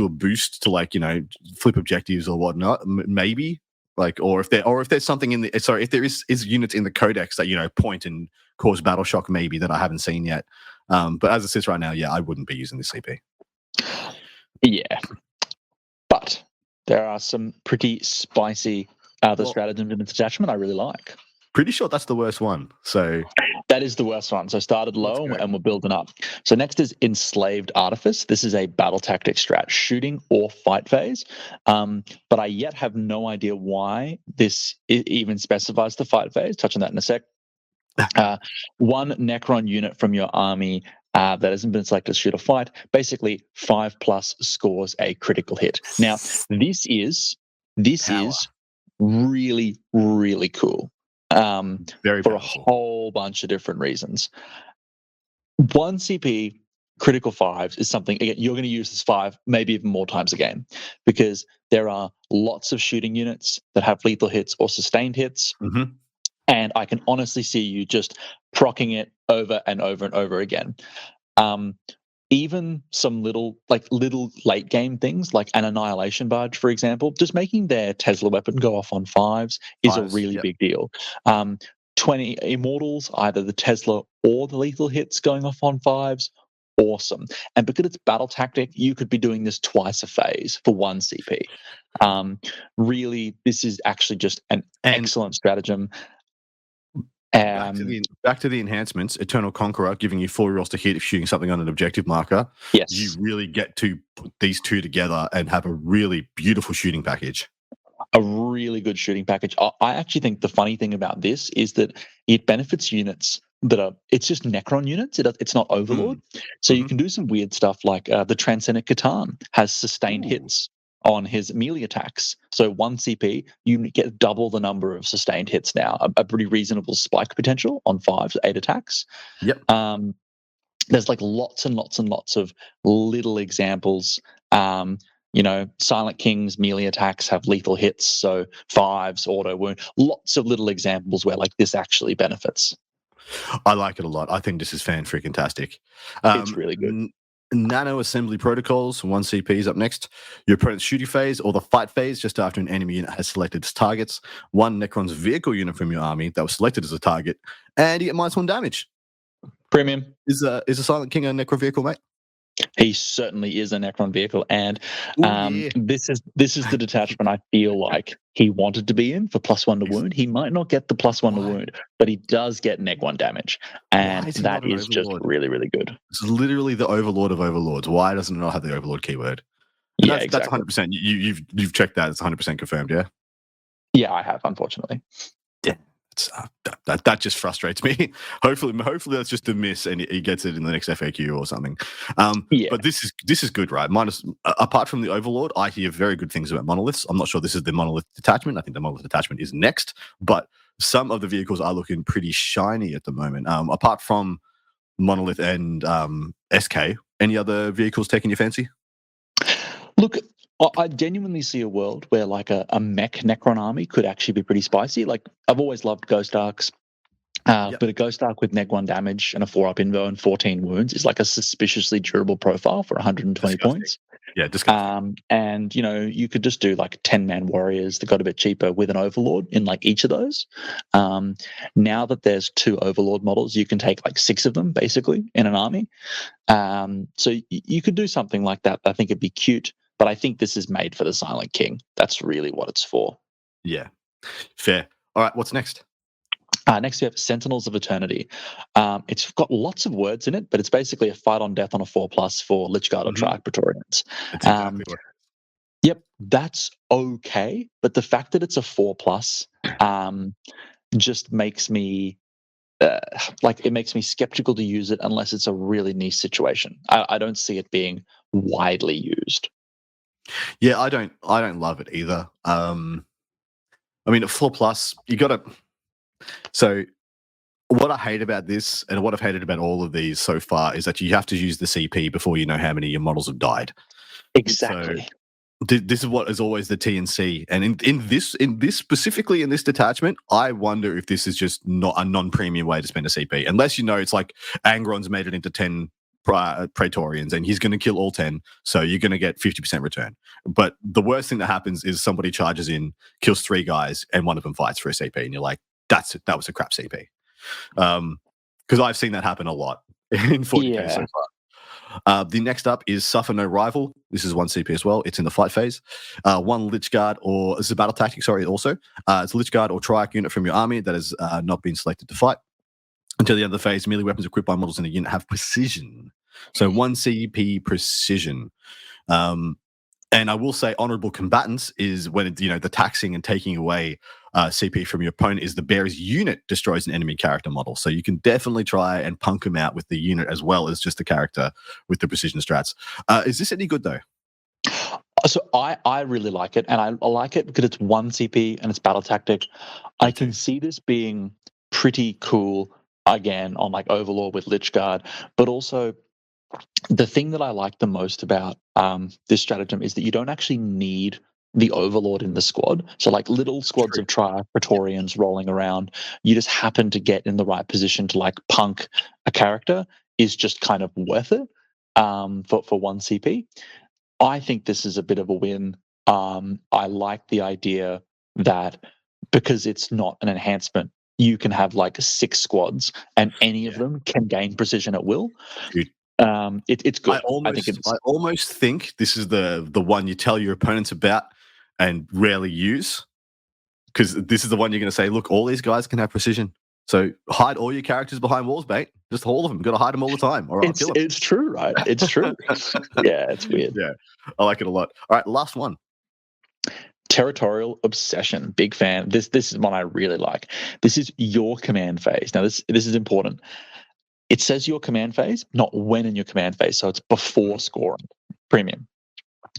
Speaker 2: a boost to, like, flip objectives or whatnot, maybe, like, or if there's something if there is units in the codex that point and cause battle shock, maybe, that I haven't seen yet. But as it sits right now, I wouldn't be using this CP.
Speaker 3: Yeah, but there are some pretty spicy stratagems in the detachment I really like.
Speaker 2: pretty sure that's the worst one. So
Speaker 3: That is the worst one. So started low and we're building up. So next is Enslaved Artifice. This is a battle tactic strat, shooting or fight phase. But I yet have no idea why this even specifies the fight phase. Touch on that in a sec. One Necron unit from your army that hasn't been selected to shoot or fight, basically 5+ scores a critical hit. Now, this is really, really cool.
Speaker 2: Very
Speaker 3: for
Speaker 2: powerful.
Speaker 3: A whole bunch of different reasons. 1 CP critical 5s is something, again, you're going to use this 5, maybe even more times a game, because there are lots of shooting units that have lethal hits or sustained hits.
Speaker 2: Mm-hmm.
Speaker 3: And I can honestly see you just procking it over and over and over again. Even some little late game things like an Annihilation Barge, for example, just making their Tesla weapon go off on 5s is a really big deal. 20 Immortals, either the Tesla or the lethal hits going off on 5s, awesome. And because it's battle tactic, you could be doing this twice a phase for 1 CP. Really, this is actually just an excellent stratagem.
Speaker 2: Back to the enhancements. Eternal Conqueror giving you 4 rolls to hit if shooting something on an objective marker.
Speaker 3: Yes,
Speaker 2: you really get to put these two together and have a really beautiful shooting package.
Speaker 3: A really good shooting package. I actually think the funny thing about this is that it benefits units that are, it's just Necron units. It's not Overlord. So you can do some weird stuff like the Transcendent Catan has sustained hits on his melee attacks. So 1 CP, you get double the number of sustained hits now, a pretty reasonable spike potential on 5 to 8 attacks.
Speaker 2: Yep.
Speaker 3: There's like lots and lots and lots of little examples. Silent King's melee attacks have lethal hits, so 5s, auto wound. Lots of little examples where like this actually benefits.
Speaker 2: I like it a lot. I think this is fan-freaking-tastic.
Speaker 3: It's really good.
Speaker 2: Nano Assembly Protocols, 1 CP is up next. Your opponent's shooting phase or the fight phase just after an enemy unit has selected its targets. 1 Necron's vehicle unit from your army that was selected as a target, and you get -1 damage.
Speaker 3: Premium.
Speaker 2: Is a Silent King a Necron vehicle, mate?
Speaker 3: He certainly is a Necron vehicle, and this is the detachment I feel like he wanted to be in for +1 to wound. He might not get the +1 to wound, but he does get -1 damage, and that is just really, really good.
Speaker 2: This is literally the Overlord of Overlords. Why doesn't it not have the Overlord keyword? And
Speaker 3: yeah,
Speaker 2: that's 100%. You've checked that. It's 100% confirmed. Yeah.
Speaker 3: Yeah, I have, unfortunately.
Speaker 2: Yeah. That just frustrates me. Hopefully that's just a miss, and he gets it in the next FAQ or something. But this is good, right? Apart from the Overlord, I hear very good things about monoliths. I'm not sure this is the monolith detachment. I think the monolith detachment is next, but some of the vehicles are looking pretty shiny at the moment. Apart from monolith and SK, any other vehicles taking your fancy?
Speaker 3: Look, I genuinely see a world where like a mech Necron army could actually be pretty spicy. Like I've always loved Ghost Arcs, but a Ghost Arc with -1 damage and a 4-up invo and 14 wounds is like a suspiciously durable profile for 120 points.
Speaker 2: Yeah, disgusting.
Speaker 3: And you could just do like 10-man warriors that got a bit cheaper with an Overlord in like each of those. Now that there's 2 Overlord models, you can take like 6 of them basically in an army. So you could do something like that. I think it'd be cute. But I think this is made for the Silent King. That's really what it's for.
Speaker 2: Yeah, fair. All right, what's next?
Speaker 3: Next we have Sentinels of Eternity. It's got lots of words in it, but it's basically a fight on death on a 4+ for Lichguard or Triarch Praetorians.
Speaker 2: That's exactly what.
Speaker 3: Yep, that's okay. But the fact that it's a 4+, just makes me it makes me skeptical to use it unless it's a really niche situation. I don't see it being widely used.
Speaker 2: Yeah, I don't love it either. I mean, at 4+, you got to. So, what I hate about this, and what I've hated about all of these so far, is that you have to use the CP before you know how many of your models have died.
Speaker 3: Exactly.
Speaker 2: So, this is what is always the TNC, and in this specifically in this detachment, I wonder if this is just not a non-premium way to spend a CP, unless it's like Angron's made it into 10 Praetorians and he's going to kill all 10, so you're going to get 50% return. But the worst thing that happens is somebody charges in, kills 3 guys, and one of them fights for a CP, and you're like, that was a crap CP. Because I've seen that happen a lot in 40k so The next up is Suffer No Rival. This is 1 CP as well. It's in the fight phase. 1 Lich Guard, or it's a battle tactic, sorry, also. It's a Lich Guard or Triarch unit from your army that has not been selected to fight. Until the end of the phase, melee weapons equipped by models in a unit have precision. So 1 CP precision. And I will say honorable combatants is when the taxing and taking away CP from your opponent is the bearer's unit destroys an enemy character model. So you can definitely try and punk him out with the unit as well as just the character with the precision strats. Is this any good though?
Speaker 3: So I really like it, and I like it because it's 1 CP and it's battle tactic. I can see this being pretty cool again on like Overlord with Lich Guard, but also the thing that I like the most about this stratagem is that you don't actually need the Overlord in the squad. So like little squads of Triarch Praetorians rolling around, you just happen to get in the right position to like punk a character is just kind of worth it for 1 CP. I think this is a bit of a win. I like the idea that because it's not an enhancement, you can have like 6 squads and any of them can gain precision at will.
Speaker 2: Dude.
Speaker 3: It's good.
Speaker 2: I almost think this is the one you tell your opponents about and rarely use, because this is the one you're going to say, look, all these guys can have precision. So hide all your characters behind walls, mate. Just all of them. Got to hide them all the time. Or I'll kill them.
Speaker 3: It's true, right? It's true. Yeah, it's weird.
Speaker 2: Yeah, I like it a lot. All right, last one.
Speaker 3: Territorial Obsession. Big fan. This is one I really like. This is your command phase. Now, this is important. It says your command phase, not when in your command phase. So it's before scoring. Premium.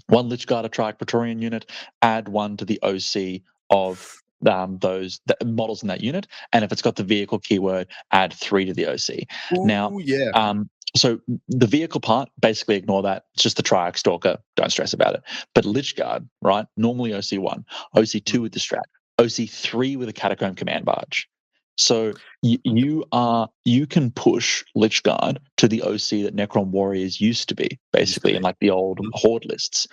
Speaker 3: 1 Lich Guard, a Triarch Praetorian unit. Add 1 to the OC of those models in that unit. And if it's got the vehicle keyword, add 3 to the OC.
Speaker 2: Ooh,
Speaker 3: now,
Speaker 2: yeah.
Speaker 3: So the vehicle part, basically ignore that. It's just the Triarch Stalker. Don't stress about it. But Lich Guard, right? Normally OC1, OC2 with the strat, OC3 with a Catacomb Command Barge. So you can push Lich Guard to the OC that Necron Warriors used to be, basically, in like the old Horde lists.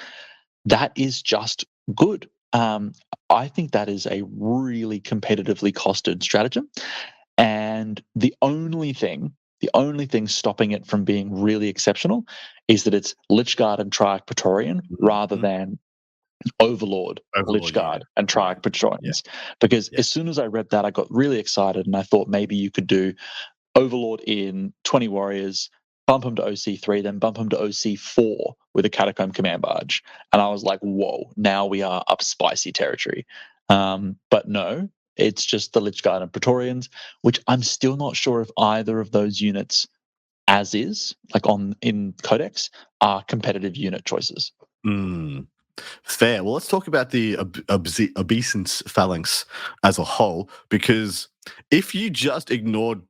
Speaker 3: That is just good. I think that is a really competitively costed stratagem. And the only thing stopping it from being really exceptional is that it's Lich Guard and Triarch Praetorian rather than Overlord Lich Guard and Triarch Praetorians. Because as soon as I read that, I got really excited and I thought maybe you could do Overlord in 20 warriors, bump him to OC3, then bump him to OC4 with a Catacomb Command Barge. And I was like, whoa, now we are up spicy territory. But no, it's just the Lich Guard and Praetorians, which I'm still not sure if either of those units, as is, like in Codex, are competitive unit choices.
Speaker 2: Fair. Well, let's talk about the obeisance phalanx as a whole, because if you just ignored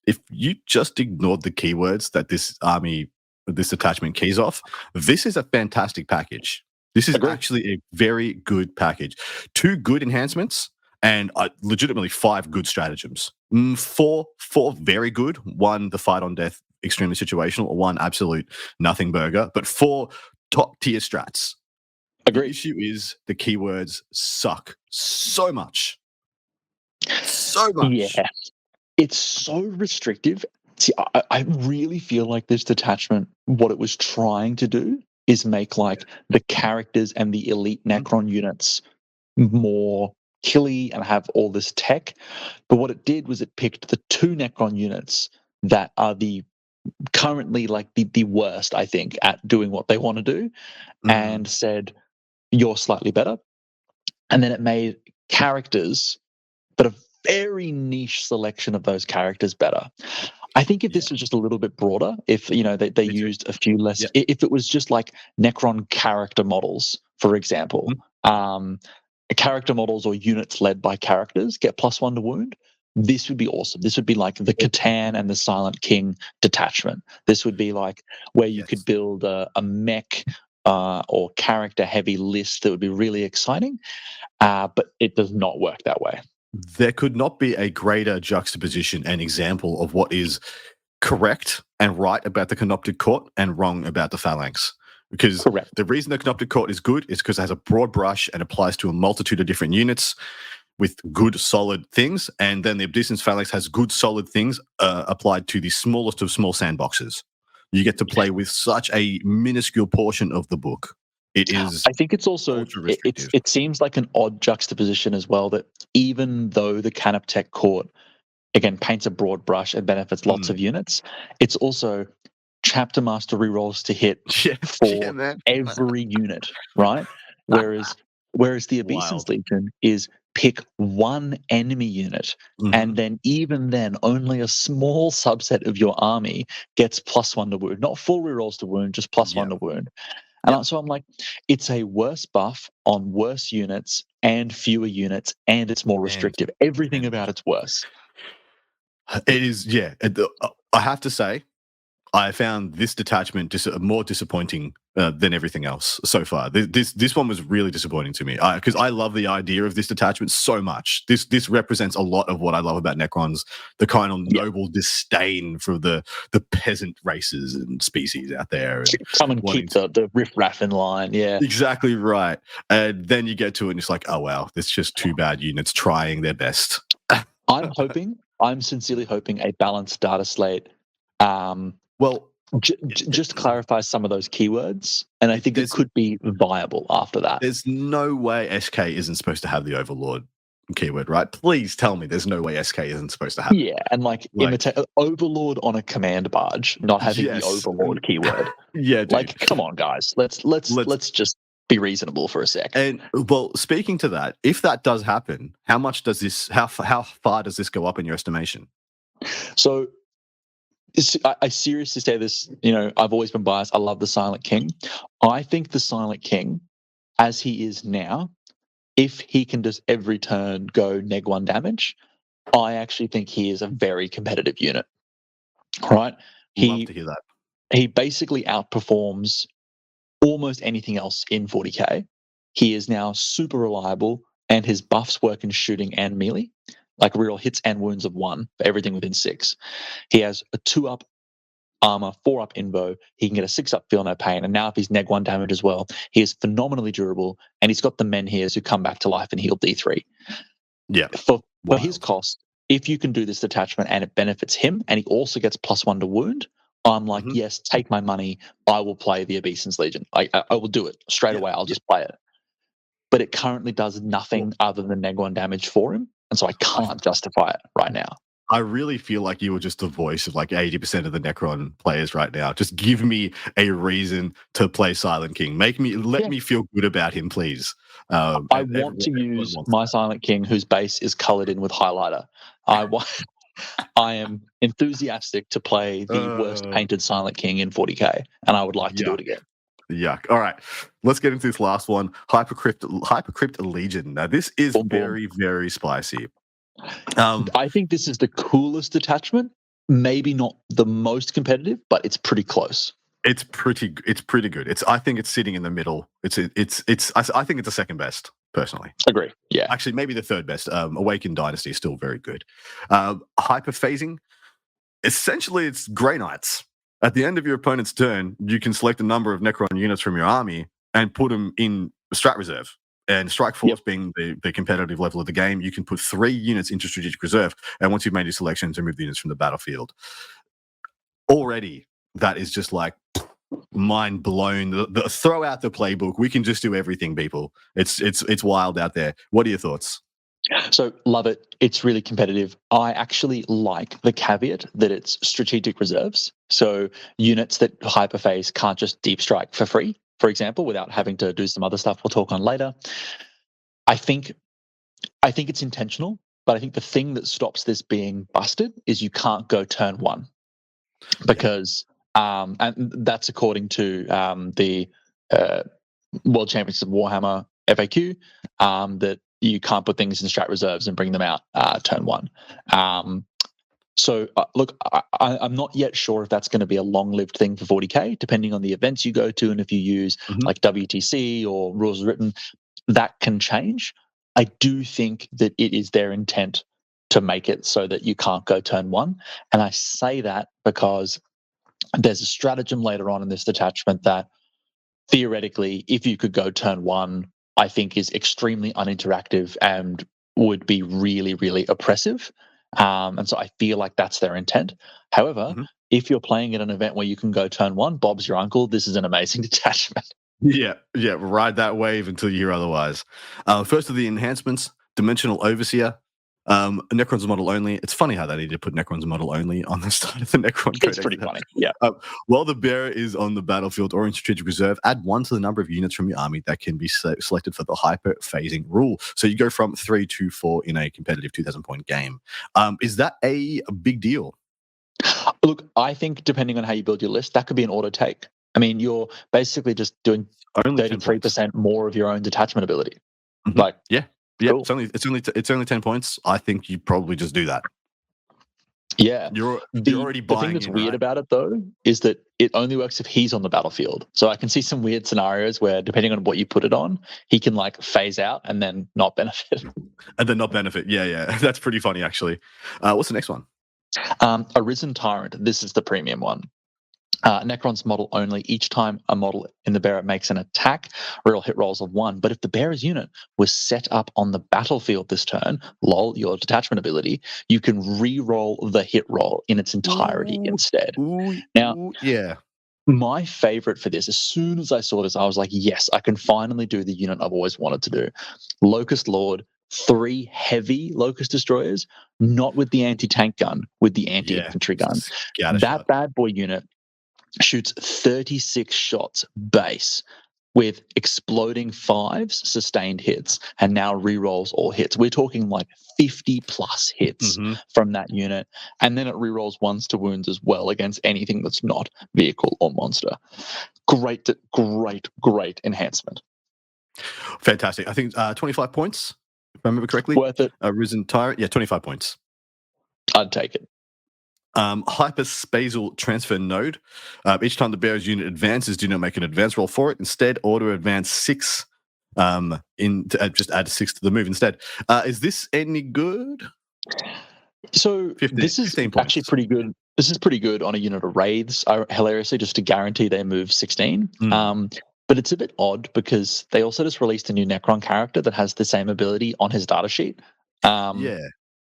Speaker 2: the keywords that this attachment keys off, this is a fantastic package. This is actually a very good package. 2 good enhancements and legitimately 5 good stratagems. 4 very good. 1, the fight on death, extremely situational, or 1 absolute nothing burger, but 4 top tier strats.
Speaker 3: Agreed.
Speaker 2: The issue is the keywords suck so much. So much.
Speaker 3: Yeah. It's so restrictive. See, I really feel like this detachment, what it was trying to do is make like the characters and the elite Necron units more killy and have all this tech. But what it did was it picked the 2 Necron units that are currently like the worst, I think, at doing what they want to do, and said, you're slightly better. And then it made characters, but a very niche selection of those characters better. I think if this was just a little bit broader, if they used a few less, if it was just like Necron character models, for example, character models or units led by characters get +1 to wound, this would be awesome. This would be like the Catan and the Silent King detachment. This would be like where you could build a mech or character heavy list that would be really exciting, but it does not work that way.
Speaker 2: There could not be a greater juxtaposition and example of what is correct and right about the Canoptic Court and wrong about the Phalanx. Because the reason the Canoptic Court is good is because it has a broad brush and applies to a multitude of different units with good, solid things. And then the Obeisance Phalanx has good, solid things applied to the smallest of small sandboxes. You get to play with such a minuscule portion of the book. It is.
Speaker 3: I think it's also
Speaker 2: ultra restrictive.
Speaker 3: it seems like an odd juxtaposition as well, that even though the Canoptech court again paints a broad brush and benefits lots of units, it's also chapter master rerolls to hit for
Speaker 2: man.
Speaker 3: every unit, right? Whereas the Obeisance Legion is pick one enemy unit, and then even then only a small subset of your army gets +1 to wound, not full rerolls to wound, just +1 to wound. And so I'm like, it's a worse buff on worse units and fewer units, and it's more restrictive. Everything about it's worse.
Speaker 2: It is, yeah. I have to say, I found this detachment more disappointing than everything else so far. This one was really disappointing to me because I love the idea of this detachment so much. This represents a lot of what I love about Necrons, the kind of noble disdain for the peasant races and species out there. And
Speaker 3: come and keep the riffraff in line, yeah.
Speaker 2: Exactly right. And then you get to it and it's like, oh wow, it's just two bad units trying their best.
Speaker 3: I'm sincerely hoping a balanced data slate just clarify some of those keywords, and I think it could be viable after that.
Speaker 2: There's no way SK isn't supposed to have the Overlord keyword, right? Please tell me there's no way SK isn't supposed to have it.
Speaker 3: Yeah, and imitate Overlord on a command barge, not having the Overlord keyword.
Speaker 2: Yeah, dude.
Speaker 3: Like, come on, guys. Let's just be reasonable for a sec.
Speaker 2: And well, speaking to that, if that does happen, how far does this go up in your estimation?
Speaker 3: So I seriously say this, I've always been biased. I love the Silent King. I think the Silent King, as he is now, if he can just every turn go -1 damage, I actually think he is a very competitive unit. Right?
Speaker 2: Love to hear that.
Speaker 3: He basically outperforms almost anything else in 40k. He is now super reliable, and his buffs work in shooting and melee, like real hits and wounds of 1 for everything within 6. He has a 2-up armor, 4-up invo. He can get a 6-up feel no pain, and now if he's -1 damage as well, he is phenomenally durable, and he's got the menhirs who come back to life and heal D3.
Speaker 2: Yeah.
Speaker 3: For his cost, if you can do this detachment and it benefits him, and he also gets +1 to wound, I'm like, yes, take my money. I will play the Obeisance Legion. I will do it straight away. I'll just play it. But it currently does nothing other than -1 damage for him, and so I can't justify it right now.
Speaker 2: I really feel like you were just the voice of like 80% of the Necron players right now. Just give me a reason to play Silent King. Let me feel good about him, please.
Speaker 3: I want to use my Silent King, whose base is colored in with highlighter. I am enthusiastic to play the worst painted Silent King in 40k, and I would like to do it again.
Speaker 2: Yuck. All right, let's get into this last one. Hypercrypt Legion. Now, this is very, very spicy.
Speaker 3: I think this is the coolest detachment. Maybe not the most competitive, but it's pretty close.
Speaker 2: It's pretty good. I think it's sitting in the middle. I think it's the second best, personally.
Speaker 3: Agree. Yeah.
Speaker 2: Actually, maybe the third best. Awakened Dynasty is still very good. Hyperphasing. Essentially, it's Grey Knights. At the end of your opponent's turn, you can select a number of Necron units from your army and put them in Strat Reserve. And Strike Force being the competitive level of the game, you can put 3 units into Strategic Reserve. And once you've made your selections, remove the units from the battlefield. Already, that is just like mind blown. Throw out the playbook. We can just do everything, people. It's wild out there. What are your thoughts?
Speaker 3: So love it. It's really competitive. I actually like the caveat that it's Strategic Reserves. So units that hyperphase can't just deep strike for free, for example, without having to do some other stuff we'll talk on later. I think it's intentional, but I think the thing that stops this being busted is you can't go turn 1 because, and that's according to the World Championships of Warhammer FAQ, that you can't put things in Strat Reserves and bring them out turn 1. So look, I'm not yet sure if that's going to be a long-lived thing for 40k, depending on the events you go to, and if you use like WTC or Rules Written, that can change. I do think that it is their intent to make it so that you can't go turn 1, and I say that because there's a stratagem later on in this detachment that theoretically, if you could go turn 1, I think is extremely uninteractive and would be really, really oppressive. And so I feel like that's their intent. However, if you're playing at an event where you can go turn 1, Bob's your uncle. This is an amazing detachment.
Speaker 2: Yeah, ride that wave until you hear otherwise. First of the enhancements, Dimensional Overseer. Necrons model only. It's funny how they need to put Necrons model only on the start of the Necron Codex.
Speaker 3: It's pretty funny, yeah.
Speaker 2: While the bearer is on the battlefield or in strategic reserve, add 1 to the number of units from your army that can be selected for the hyper phasing rule. So you go from 3 to 4 in a competitive 2,000-point game. Is that a big deal?
Speaker 3: Look, I think depending on how you build your list, that could be an auto take. I mean, you're basically just doing only 33% more of your own detachment ability.
Speaker 2: Mm-hmm.
Speaker 3: Like,
Speaker 2: yeah, cool. It's only 10 points. I think you probably just do that.
Speaker 3: Yeah,
Speaker 2: you're already buying.
Speaker 3: The thing that's weird about it though is that it only works if he's on the battlefield. So I can see some weird scenarios where, depending on what you put it on, he can like phase out and then not benefit.
Speaker 2: Yeah, that's pretty funny actually. What's the next one?
Speaker 3: Arisen Tyrant. This is the premium one. Necrons model only. Each time a model in the bearer makes an attack, reroll hit rolls of 1. But if the bearer's unit was set up on the battlefield this turn, lol, your detachment ability, you can reroll the hit roll in its entirety instead. Now,
Speaker 2: yeah.
Speaker 3: My favorite for this, as soon as I saw this, I was like, yes, I can finally do the unit I've always wanted to do. Locust Lord, 3 heavy Locust Destroyers, not with the anti-tank gun, with the anti-infantry gun. That bad boy unit shoots 36 shots base with exploding 5s, sustained hits, and now rerolls all hits. We're talking like 50 plus hits from that unit. And then it rerolls 1s to wounds as well against anything that's not vehicle or monster. Great enhancement.
Speaker 2: Fantastic. I think 25 points, if I remember correctly.
Speaker 3: Worth it.
Speaker 2: Risen Tyrant, 25 points.
Speaker 3: I'd take it.
Speaker 2: Hyperspatial transfer node. Each time the bearer's unit advances, do not make an advance roll for it. Instead, auto advance 6. Just add 6 to the move instead. Is this any good?
Speaker 3: So 15, this is actually pretty good. This is pretty good on a unit of wraiths. Hilariously, just to guarantee they move 16. But it's a bit odd because they also just released a new Necron character that has the same ability on his data sheet.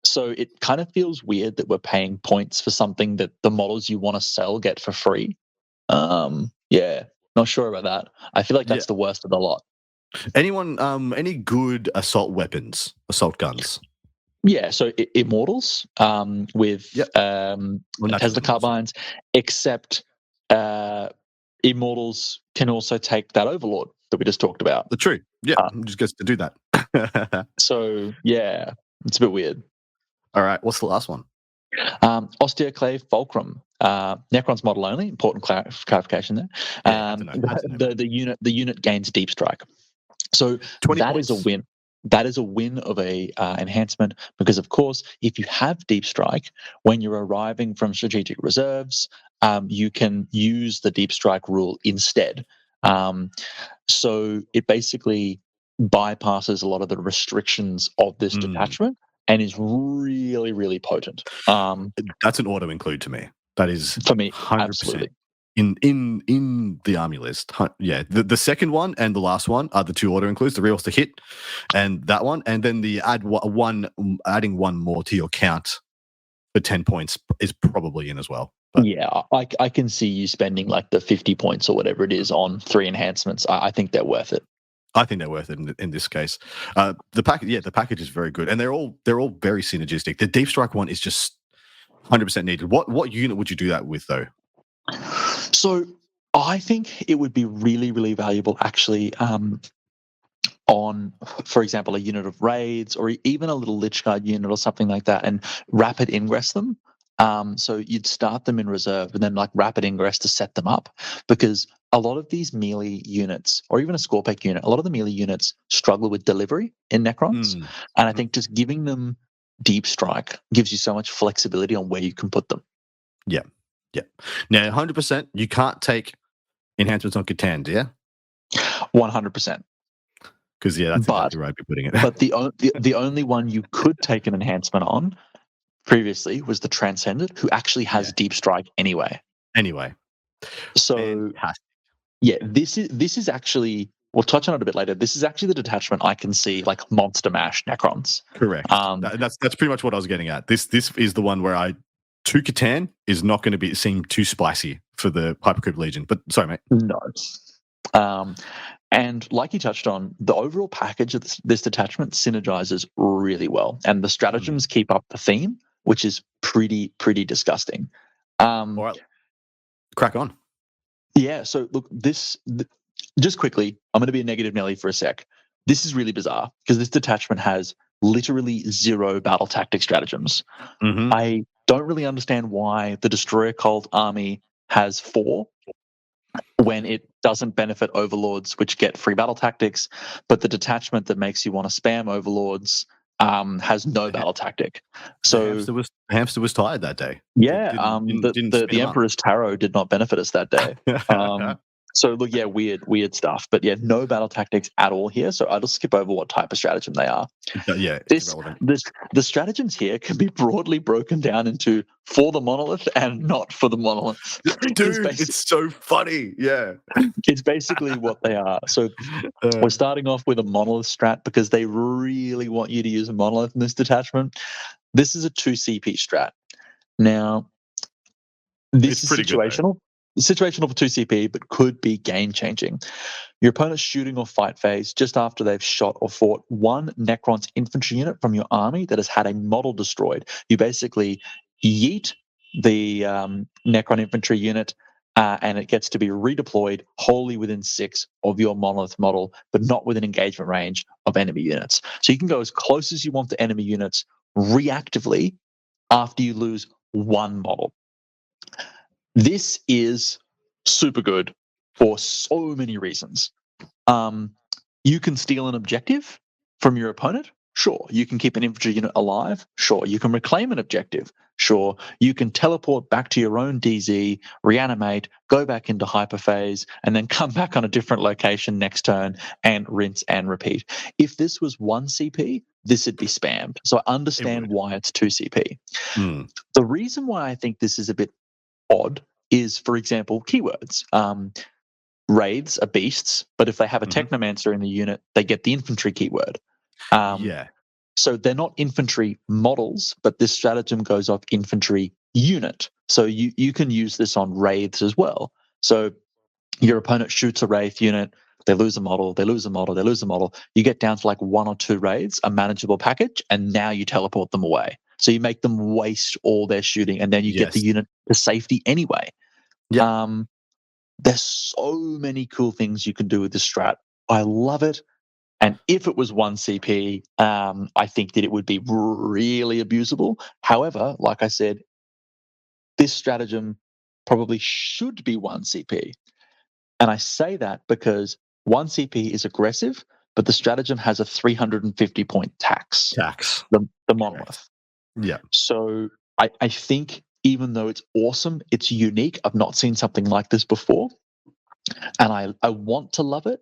Speaker 3: So it kind of feels weird that we're paying points for something that the models you want to sell get for free. Not sure about that. I feel like that's the worst of the lot.
Speaker 2: Any good assault weapons, assault guns?
Speaker 3: Yeah, so Immortals with Tesla carbines, except Immortals can also take that Overlord that we just talked about.
Speaker 2: The true. Yeah, just gets to do that.
Speaker 3: So, yeah, it's a bit weird.
Speaker 2: All right, what's the last one?
Speaker 3: Osteoclave Fulcrum. Necrons model only. Important clarification there. The unit gains deep strike. So that is a win. That is a win of a enhancement because, of course, if you have deep strike, when you're arriving from strategic reserves, you can use the deep strike rule instead. So it basically bypasses a lot of the restrictions of this detachment and is really, really potent.
Speaker 2: That's an auto include to me. That is
Speaker 3: for me
Speaker 2: 100%.
Speaker 3: Absolutely.
Speaker 2: In the army list. Yeah, the second one and the last one are the 2 auto includes, the rerolls to hit and that one, and then the adding 1 more to your count for 10 points is probably in as well. But
Speaker 3: yeah, I can see you spending like the 50 points or whatever it is on 3 enhancements. I think they're worth it.
Speaker 2: I think they're worth it in this case. The package is very good, and they're all very synergistic. The deep strike one is just 100% needed. What unit would you do that with though?
Speaker 3: So I think it would be really, really valuable actually on, for example, a unit of raids or even a little Lich Guard unit or something like that, and rapid ingress them. So you'd start them in reserve and then like rapid ingress to set them up, because a lot of these melee units, or even a Scorpec unit, a lot of the melee units struggle with delivery in Necrons. And I think just giving them deep strike gives you so much flexibility on where you can put them.
Speaker 2: Yeah. Now, 100%, you can't take enhancements on Catan, do you?
Speaker 3: 100%.
Speaker 2: Because that's exactly right. You're putting it.
Speaker 3: But the only one you could take an enhancement on previously was the Transcendent, who actually has deep strike anyway. So
Speaker 2: fantastic.
Speaker 3: Yeah, this is actually, we'll touch on it a bit later. This is actually the detachment I can see like monster mash Necrons.
Speaker 2: Correct. That's pretty much what I was getting at. This is the one where I 2 Catan is not going to seem too spicy for the Hypercrypt Legion. But sorry, mate.
Speaker 3: No. And like you touched on, the overall package of this detachment synergizes really well, and the stratagems keep up the theme, which is pretty disgusting.
Speaker 2: All right, crack on.
Speaker 3: Yeah. So look, just quickly, I'm going to be a negative Nelly for a sec. This is really bizarre because this detachment has literally 0 battle tactic stratagems.
Speaker 2: Mm-hmm.
Speaker 3: I don't really understand why the Destroyer Cult army has 4 when it doesn't benefit Overlords, which get free battle tactics, but the detachment that makes you want to spam Overlords has no battle tactic. So
Speaker 2: the hamster was tired that day.
Speaker 3: yeah,
Speaker 2: Didn't
Speaker 3: the Emperor's Tarot did not benefit us that day. So look, yeah, weird stuff. But yeah, no battle tactics at all here. So I'll just skip over what type of stratagem they are.
Speaker 2: Yeah, it's irrelevant.
Speaker 3: The stratagems here can be broadly broken down into for the monolith and not for the monolith.
Speaker 2: Dude, it's so funny. Yeah.
Speaker 3: It's basically what they are. So we're starting off with a monolith strat because they really want you to use a monolith in this detachment. This is a 2 CP strat. Now, this is situational. Situational for 2 CP, but could be game changing. Your opponent's shooting or fight phase just after they've shot or fought 1 Necrons infantry unit from your army that has had a model destroyed. You basically yeet the Necron infantry unit, and it gets to be redeployed wholly within 6 of your monolith model, but not within engagement range of enemy units. So you can go as close as you want to enemy units reactively after you lose 1 model. This is super good for so many reasons. You can steal an objective from your opponent. Sure. You can keep an infantry unit alive. Sure. You can reclaim an objective. Sure. You can teleport back to your own DZ, reanimate, go back into hyperphase, and then come back on a different location next turn and rinse and repeat. If this was 1 CP, this would be spammed. So I understand why it's 2 CP. The reason why I think this is a bit odd is, for example, keywords. Wraiths are beasts, but if they have a Technomancer in the unit, they get the infantry keyword. So they're not infantry models, but this stratagem goes off infantry unit. So you can use this on Wraiths as well. So your opponent shoots a Wraith unit, they lose a model, they lose a model, they lose a model. You get down to like 1 or 2 Wraiths, a manageable package, and now you teleport them away. So you make them waste all their shooting, and then you get the unit to safety anyway. Yep. There's so many cool things you can do with this strat. I love it. And if it was 1 CP, I think that it would be really abusable. However, like I said, this stratagem probably should be 1 CP. And I say that because 1 CP is aggressive, but the stratagem has a 350 point tax. The monolith.
Speaker 2: Yeah.
Speaker 3: So I think even though it's awesome, it's unique. I've not seen something like this before. And I want to love it.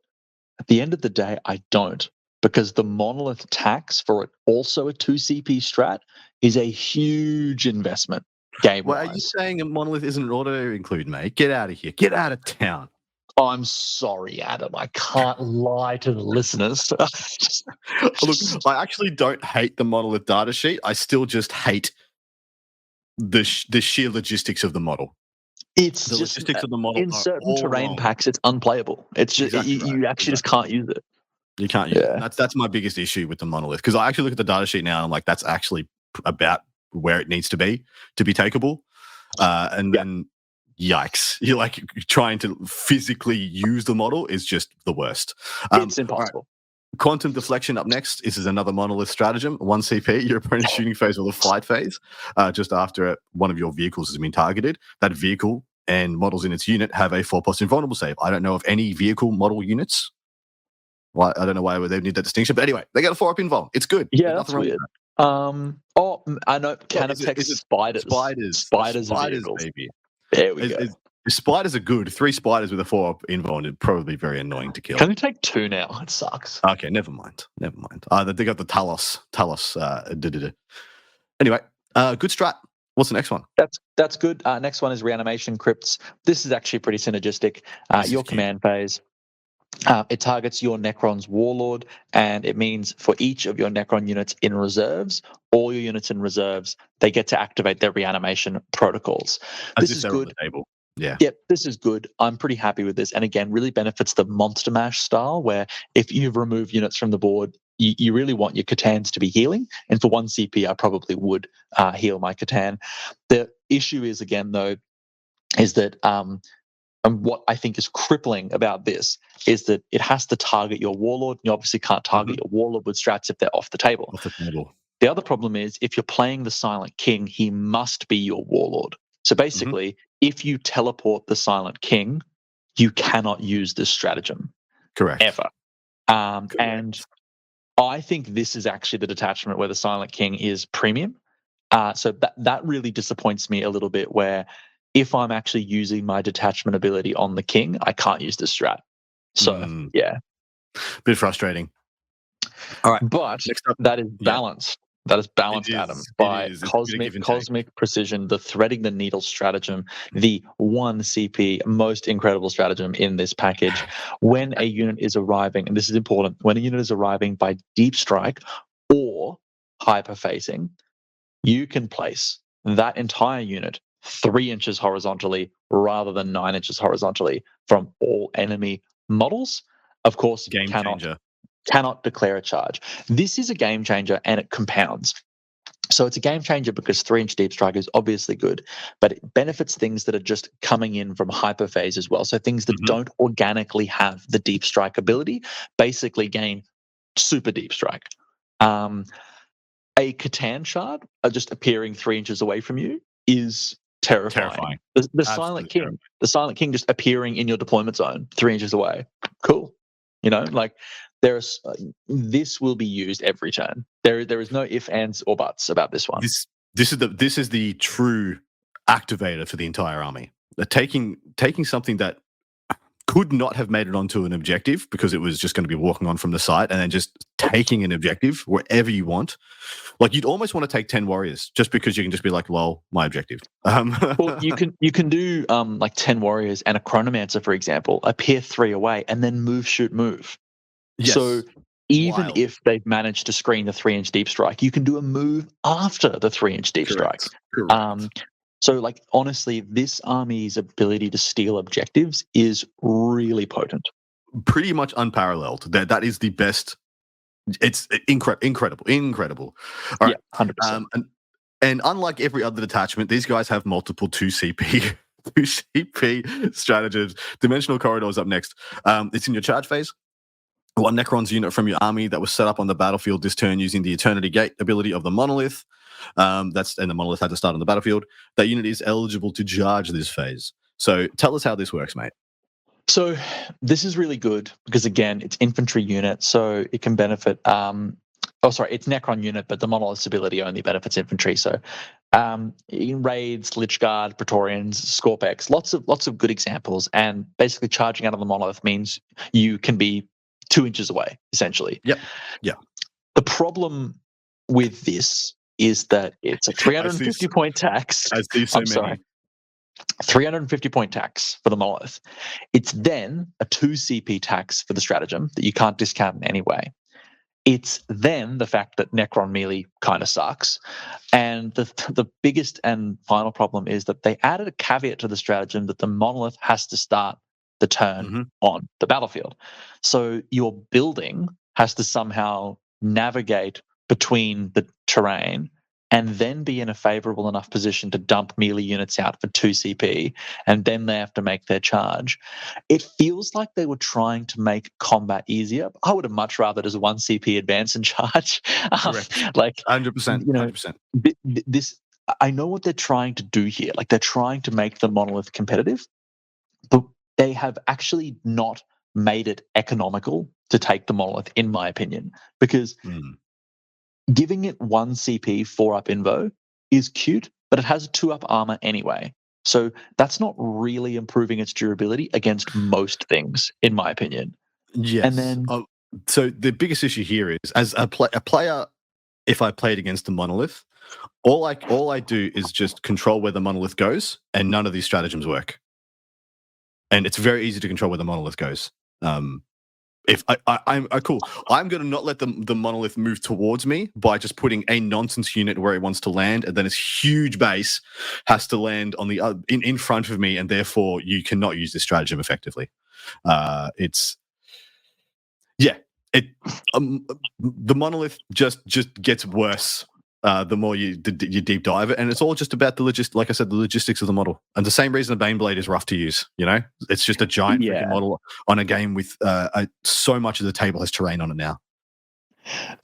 Speaker 3: At the end of the day, I don't, because the monolith tax for it, also a 2 CP strat, is a huge investment game-wise.
Speaker 2: Well, are you saying a monolith isn't auto-include, mate? Get out of here. Get out of town.
Speaker 3: Oh, I'm sorry, Adam. I can't lie to the listeners.
Speaker 2: Look, I actually don't hate the monolith data sheet. I still just hate the sheer logistics of the model.
Speaker 3: It's
Speaker 2: the
Speaker 3: just
Speaker 2: logistics of the model
Speaker 3: in certain terrain packs, it's unplayable. It's just you actually just can't use it.
Speaker 2: You can't use it. That's my biggest issue with the monolith, because I actually look at the data sheet now and I'm like, that's actually about where it needs to be takeable. Then yikes, you're like trying to physically use the model is just the worst.
Speaker 3: It's impossible.
Speaker 2: Right. Quantum deflection up next. This is another monolith stratagem. 1 CP, your opponent's shooting phase or the flight phase, just after one of your vehicles has been targeted. That vehicle and models in its unit have a 4+ invulnerable save. I don't know of any vehicle model units. Well, I don't know why they need that distinction, but anyway, they get a 4+ invuln. It's good.
Speaker 3: Yeah, that's weird. I know. Canoptex spiders. Spiders are vehicles.
Speaker 2: Baby.
Speaker 3: There we go.
Speaker 2: Spiders are good. 3 spiders with a 4 invuln is probably very annoying to kill.
Speaker 3: Can you take 2 now? It sucks.
Speaker 2: Okay, never mind. They got the Talos. Anyway, good strat. What's the next one?
Speaker 3: That's good. Next one is reanimation crypts. This is actually pretty synergistic. Your command phase. It targets your Necron's Warlord, and it means for each of your Necron units in reserves, all your units in reserves, they get to activate their reanimation protocols.
Speaker 2: As
Speaker 3: This
Speaker 2: if
Speaker 3: is
Speaker 2: they're on
Speaker 3: good.
Speaker 2: the table. Yeah.
Speaker 3: Yep, this is good. I'm pretty happy with this. And again, really benefits the Monster Mash style, where if you've removed units from the board, you really want your Catans to be healing. And for 1 CP, I probably would heal my Catan. The issue is, again, though, is that and what I think is crippling about this is that it has to target your Warlord. You obviously can't target your Warlord with strats if they're off the table.
Speaker 2: Off the table.
Speaker 3: The other problem is if you're playing the Silent King, he must be your Warlord. So basically, if you teleport the Silent King, you cannot use this stratagem
Speaker 2: Correct.
Speaker 3: ever. And I think this is actually the detachment where the Silent King is premium. So that really disappoints me a little bit, where if I'm actually using my detachment ability on the King, I can't use this strat. So, yeah.
Speaker 2: Bit frustrating. All right.
Speaker 3: But
Speaker 2: Next up,
Speaker 3: that is balanced. That is balanced, Adam, by
Speaker 2: It's a bit of give and take.
Speaker 3: cosmic precision, the threading the needle stratagem, the 1 CP most incredible stratagem in this package. When a unit is arriving, and this is important, when a unit is arriving by deep strike or hyperfacing, you can place that entire unit 3 inches horizontally rather than 9 inches horizontally from all enemy models. Of course,
Speaker 2: Game changer.
Speaker 3: Cannot declare a charge. This is a game changer, and it compounds. So it's a game changer because 3-inch deep strike is obviously good, but it benefits things that are just coming in from hyperphase as well. So things that don't organically have the deep strike ability basically gain super deep strike. A Catan shard just appearing 3 inches away from you is terrifying. The Silent King, terrifying. The Silent King just appearing in your deployment zone 3 inches away. Cool. Like there's this will be used every turn. There is no ifs, ands, or buts about this one.
Speaker 2: This is the true activator for the entire army. Taking something that could not have made it onto an objective because it was just going to be walking on from the side, and then just taking an objective wherever you want. Like, you'd almost want to take 10 warriors just because you can just be like, lol, my objective.
Speaker 3: Well, you can do like 10 warriors and a chronomancer, for example, appear 3 away and then move. Yes. So even if they've managed to screen the 3-inch deep strike, you can do a move after the 3-inch deep strike.
Speaker 2: Correct.
Speaker 3: So, like, honestly, this army's ability to steal objectives is really potent.
Speaker 2: Pretty much unparalleled. That is the best. It's incredible. All right.
Speaker 3: Yeah, 100%.
Speaker 2: And unlike every other detachment, these guys have multiple 2 CP stratagems. Dimensional Corridor is up next. It's in your charge phase. 1 Necrons unit from your army that was set up on the battlefield this turn using the Eternity Gate ability of the Monolith. And the Monolith had to start on the battlefield. That unit is eligible to charge this phase. So tell us how this works, mate.
Speaker 3: So this is really good because, again, it's infantry unit, so it can benefit. It's Necron unit, but the Monolith's ability only benefits infantry. So in raids, Lich Guard, Praetorians, Scorpex, lots of good examples. And basically, charging out of the Monolith means you can be 2 inches away, essentially.
Speaker 2: Yep.
Speaker 3: The problem with this is that it's a 350 point tax.
Speaker 2: I see so many.
Speaker 3: 350 point tax for the Monolith. It's then a 2 CP tax for the stratagem that you can't discount in any way. It's then the fact that Necron melee kind of sucks. And the biggest and final problem is that they added a caveat to the stratagem that the Monolith has to start the turn on the battlefield. So your building has to somehow navigate between the terrain and then be in a favorable enough position to dump melee units out for 2 CP, and then they have to make their charge. It feels like they were trying to make combat easier. I would have much rather just 1 CP advance and charge.
Speaker 2: Like 100%. 100%.
Speaker 3: This, I know what they're trying to do here. Like, they're trying to make the Monolith competitive, but they have actually not made it economical to take the Monolith, in my opinion, because giving it 1 CP 4-up invo is cute, but it has 2-up armor anyway. So that's not really improving its durability against most things, in my opinion.
Speaker 2: Yes.
Speaker 3: And then,
Speaker 2: so the biggest issue here is, as a player, if I played against the Monolith, all I do is just control where the Monolith goes, and none of these stratagems work. And it's very easy to control where the Monolith goes. if I'm cool, I'm going to not let the monolith move towards me by just putting a nonsense unit where it wants to land, and then its huge base has to land on the in front of me, and therefore you cannot use this stratagem effectively. It's yeah, it the monolith just gets worse the more you deep dive it, and it's all just about the like I said, the logistics of the model. And the same reason the Baneblade is rough to use. You know, it's just a giant freaking model on a game with so much of the table has terrain on it now.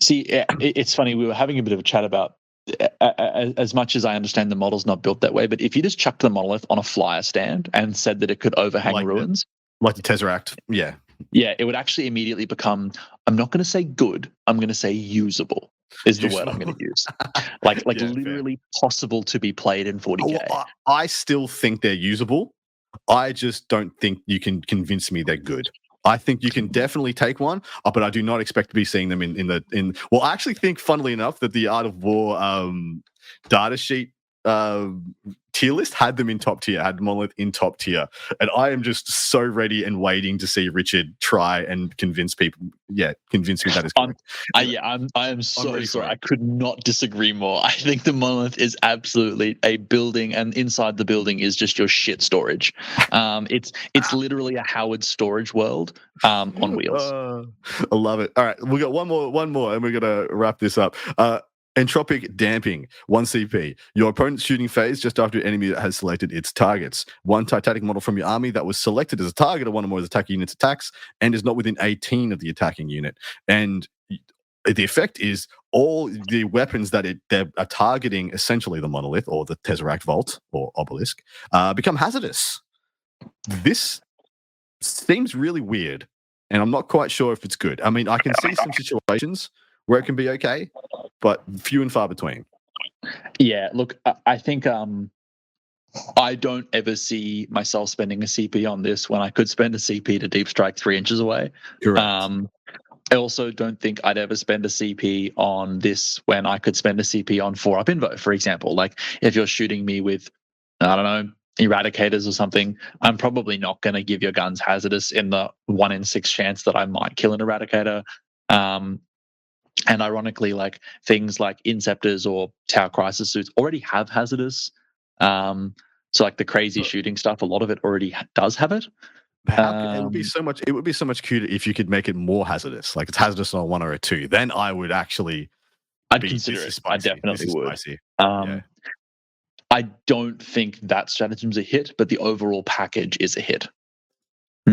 Speaker 3: See, it's funny. We were having a bit of a chat about, as much as I understand the model's not built that way, but if you just chucked the monolith on a flyer stand and said that it could overhang ruins,
Speaker 2: like the Tesseract,
Speaker 3: yeah, it would actually immediately become, I'm not going to say good, I'm going to say usable is the word I'm going to use. Like yeah, literally possible to be played in 40K.
Speaker 2: I still think they're usable. I just don't think you can convince me they're good. I think you can definitely take one, but I do not expect to be seeing them in. Well, I actually think, funnily enough, that the Art of War data sheet tier list had them in top tier, had Monolith in top tier, and I am just so ready and waiting to see Richard try and convince people. Yeah, convince me that is correct.
Speaker 3: I am so sorry. I could not disagree more. I think the Monolith is absolutely a building, and inside the building is just your shit storage. It's literally a Howard storage world on wheels.
Speaker 2: I love it. All right, we got one more, and we're gonna wrap this up. Entropic Damping, 1 CP. Your opponent's shooting phase just after your enemy has selected its targets. One Titanic model from your army that was selected as a target of one or more of the attacking unit's attacks and is not within 18 of the attacking unit. And the effect is all the weapons that they are targeting, essentially the monolith or the Tesseract Vault or Obelisk, become hazardous. This seems really weird, and I'm not quite sure if it's good. I mean, I can see some situations where it can be okay, but few and far between.
Speaker 3: Yeah, look, I think I don't ever see myself spending a CP on this when I could spend a CP to deep strike 3 inches away.
Speaker 2: Correct.
Speaker 3: I also don't think I'd ever spend a CP on this when I could spend a CP on 4-up invo, for example. Like, if you're shooting me with, I don't know, eradicators or something, I'm probably not going to give your guns hazardous in the 1 in 6 chance that I might kill an eradicator. And ironically, like things like Inceptors or Tower Crisis suits already have hazardous. So like the crazy shooting stuff, a lot of it already does have it.
Speaker 2: It would be so much. It would be so much cuter if you could make it more hazardous. Like it's hazardous on a 1 or a 2. Then I would actually.
Speaker 3: I'd consider it. I definitely would. I don't think that stratagem's a hit, but the overall package is a hit.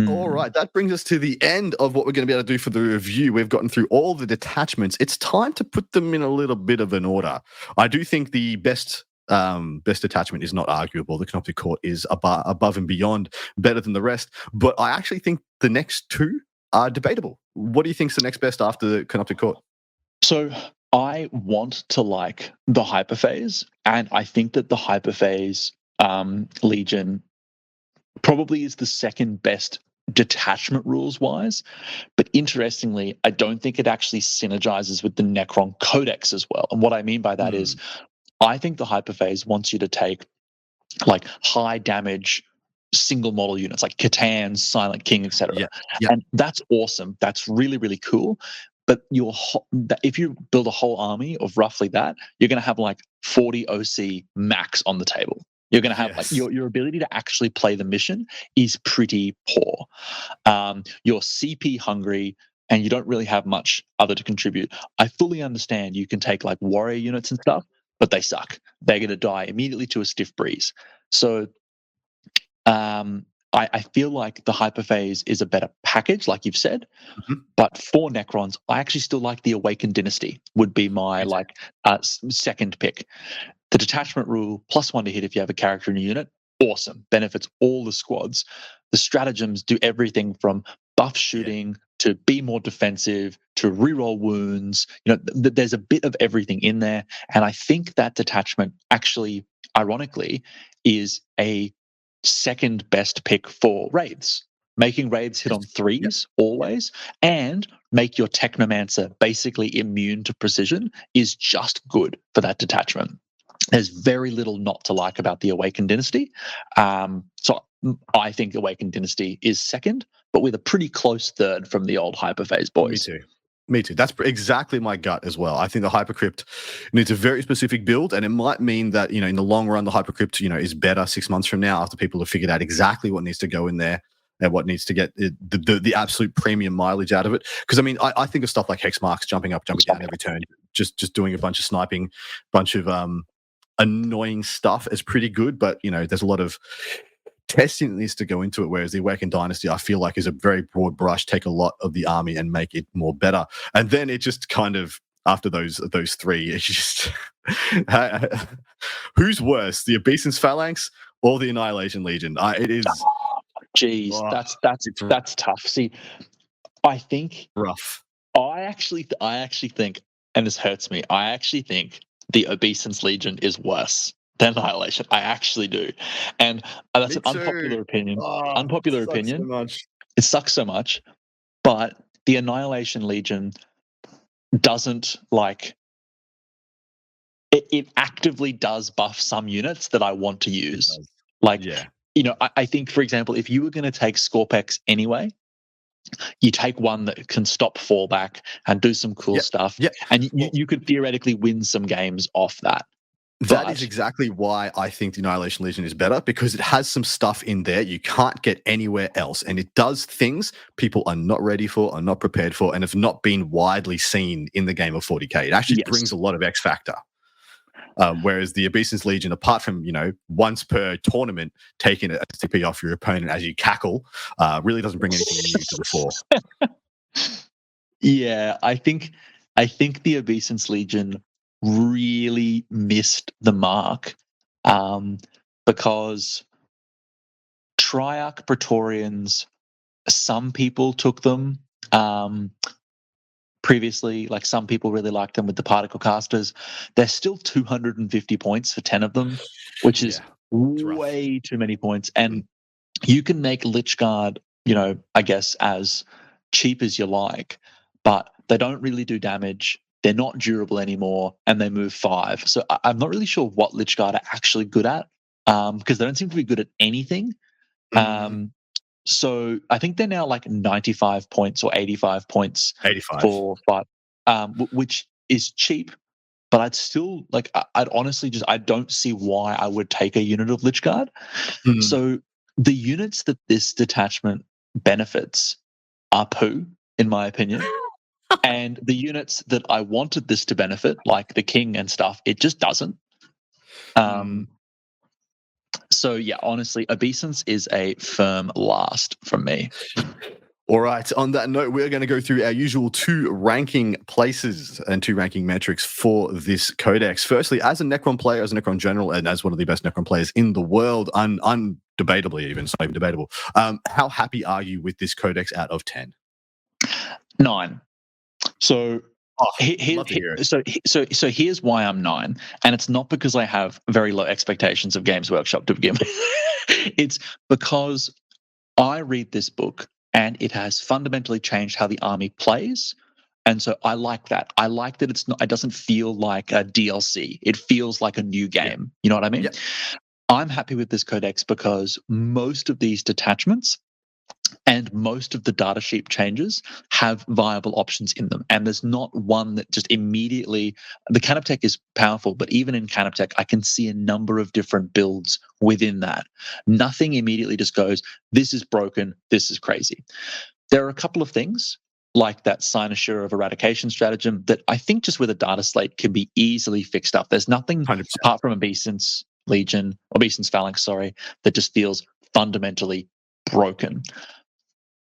Speaker 2: All right, that brings us to the end of what we're going to be able to do for the review. We've gotten through all the detachments. It's time to put them in a little bit of an order. I do think the best detachment is not arguable. The Canoptic Court is above and beyond better than the rest, but I actually think the next 2 are debatable. What do you think is the next best after the Canoptic Court?
Speaker 3: So I want to like the Hyperphase, and I think that the Hyperphase Legion probably is the second best detachment rules wise, but interestingly, I don't think it actually synergizes with the Necron Codex as well. And what I mean by that is, I think the Hyperphase wants you to take like high damage single model units like Catan, Silent King, etc. And that's awesome. That's really, really cool. But if you build a whole army of roughly that, you're going to have like 40 OC max on the table. You're going to have like your ability to actually play the mission is pretty poor. You're CP hungry and you don't really have much other to contribute. I fully understand you can take like warrior units and stuff, but they suck. They're going to die immediately to a stiff breeze. So I feel like the Hyperphase is a better package, like you've said. But for Necrons, I actually still like the Awakened Dynasty would be my second pick. The detachment rule, +1 to hit if you have a character in a unit, awesome. Benefits all the squads. The stratagems do everything from buff shooting to be more defensive to reroll wounds. You know, there's a bit of everything in there. And I think that detachment actually, ironically, is a second best pick for raids. Making raids hit on 3s always, and make your Technomancer basically immune to precision is just good for that detachment. There's very little not to like about the Awakened Dynasty. So I think Awakened Dynasty is second, but with a pretty close third from the old Hyperphase boys.
Speaker 2: Me too. That's exactly my gut as well. I think the Hypercrypt needs a very specific build, and it might mean that, in the long run, the Hypercrypt, is better 6 months from now after people have figured out exactly what needs to go in there and what needs to get the absolute premium mileage out of it. Because I think of stuff like hex marks, jumping up, jumping down every turn, just doing a bunch of sniping, bunch of annoying stuff is pretty good. But there's a lot of testing that needs to go into it, whereas the Awakened Dynasty, I feel like, is a very broad brush, take a lot of the army and make it more better. And then it just kind of, after those three, it's just who's worse, the Obeisance Phalanx or the Annihilation Legion? It is.
Speaker 3: Geez, that's tough. See, I think
Speaker 2: rough.
Speaker 3: I actually think, and this hurts me, I actually think the Obeisance Legion is worse than Annihilation. I actually do. And that's an unpopular opinion. Unpopular opinion.
Speaker 2: So much.
Speaker 3: It sucks so much. But the Annihilation Legion doesn't it actively does buff some units that I want to use. I think, for example, if you were going to take Scorpex anyway, you take one that can stop fallback and do some cool stuff, and you could theoretically win some games off that.
Speaker 2: That is exactly why I think the Annihilation Legion is better, because it has some stuff in there you can't get anywhere else, and it does things people are not ready for, are not prepared for, and have not been widely seen in the game of 40k. It actually brings a lot of X factor. Whereas the Obeisance Legion, apart from once per tournament taking a CP off your opponent as you cackle, really doesn't bring anything new to the fore.
Speaker 3: Yeah, I think the Obeisance Legion really missed the mark, because Triarch Praetorians, some people took them previously, like some people really liked them with the particle casters. They're still 250 points for 10 of them, which is way too many points. And you can make Lich Guard, I guess, as cheap as you like, but they don't really do damage. They're not durable anymore, and they move 5. So I'm not really sure what Lich Guard are actually good at, because they don't seem to be good at anything. So I think they're now like 95 points or 85 points
Speaker 2: 85
Speaker 3: for 5, which is cheap. But I'd still I'd honestly I don't see why I would take a unit of Lich Guard. So the units that this detachment benefits are poo, in my opinion. And the units that I wanted this to benefit, like the King and stuff, it just doesn't. So yeah, honestly, Obeisance is a firm last from me.
Speaker 2: All right. On that note, we're going to go through our usual 2 ranking places and 2 ranking metrics for this codex. Firstly, as a Necron player, as a Necron general, and as one of the best Necron players in the world, undebatably even, it's not even debatable, how happy are you with this codex out of 10?
Speaker 3: 9. So so here's why I'm 9, and it's not because I have very low expectations of Games Workshop to begin with. It's because I read this book and it has fundamentally changed how the army plays, and so I like that. I like that it doesn't feel like a DLC. It feels like a new game. You know what I mean? I'm happy with this codex because most of these detachments and most of the data sheet changes have viable options in them. And there's not one that just immediately, the Canoptech is powerful, but even in Canoptech, I can see a number of different builds within that. Nothing immediately just goes, this is broken, this is crazy. There are a couple of things like that cynosure of eradication stratagem that I think just with a data slate can be easily fixed up. There's nothing 100%. Apart from Obeisance Phalanx, that just feels fundamentally broken.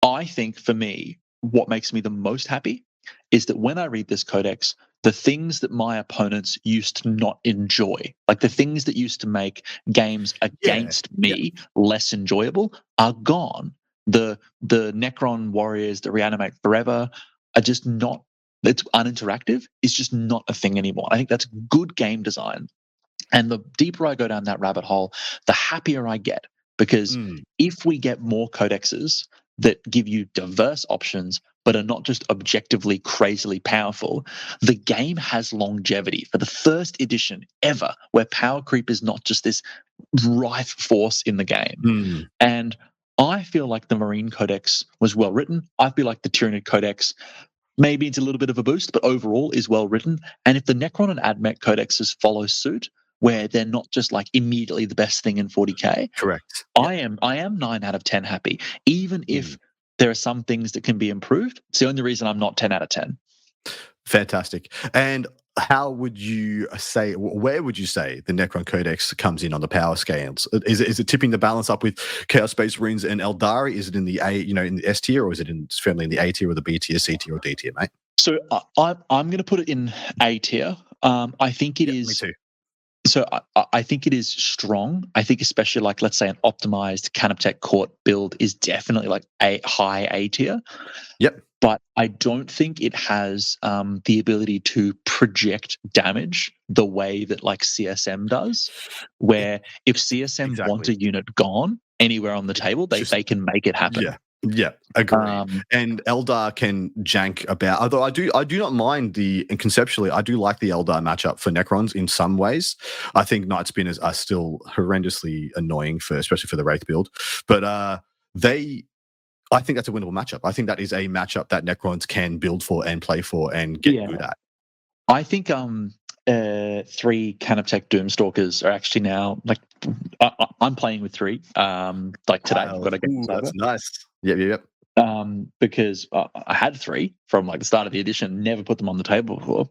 Speaker 3: I think for me, what makes me the most happy is that when I read this codex, the things that my opponents used to not enjoy, like the things that used to make games against me less enjoyable, are gone. The Necron warriors that reanimate forever are just not, it's uninteractive, is just not a thing anymore. I think that's good game design. And the deeper I go down that rabbit hole, the happier I get. Because if we get more codexes that give you diverse options, but are not just objectively crazily powerful. The game has longevity for the first edition ever, where power creep is not just this rife force in the game. And I feel like the Marine Codex was well written. I feel like the Tyranid Codex maybe it's a little bit of a boost, but overall is well written. And if the Necron and AdMech codexes follow suit, where they're not just like immediately the best thing in 40k,
Speaker 2: correct.
Speaker 3: I am 9 out of 10 happy, even if there are some things that can be improved. It's the only reason I'm not 10 out of 10.
Speaker 2: Fantastic. And how would you say, where would you say the Necron Codex comes in on the power scales? Is it tipping the balance up with Chaos Space Marines and Eldari? Is it in the in the S tier, or is it firmly in the A tier or the B tier, C tier, or D tier, mate?
Speaker 3: So I'm going to put it in A tier. I think it is.
Speaker 2: Me too.
Speaker 3: So I think it is strong. I think especially like, let's say, an optimized Canoptech Court build is definitely like a high A tier.
Speaker 2: Yep.
Speaker 3: But I don't think it has the ability to project damage the way that like CSM does, where if CSM want a unit gone anywhere on the table, they can make it happen.
Speaker 2: Yeah, agree. And Eldar can jank about. Although I do not mind and conceptually, I do like the Eldar matchup for Necrons in some ways. I think Night Spinners are still horrendously annoying especially for the Wraith build, but I think that's a winnable matchup. I think that is a matchup that Necrons can build for and play for and get good at.
Speaker 3: I think 3 Canoptech Doomstalkers are actually now like I'm playing with 3. Like today, I've got to get
Speaker 2: that's nice. Yep.
Speaker 3: Because I had 3 from like the start of the edition, never put them on the table before.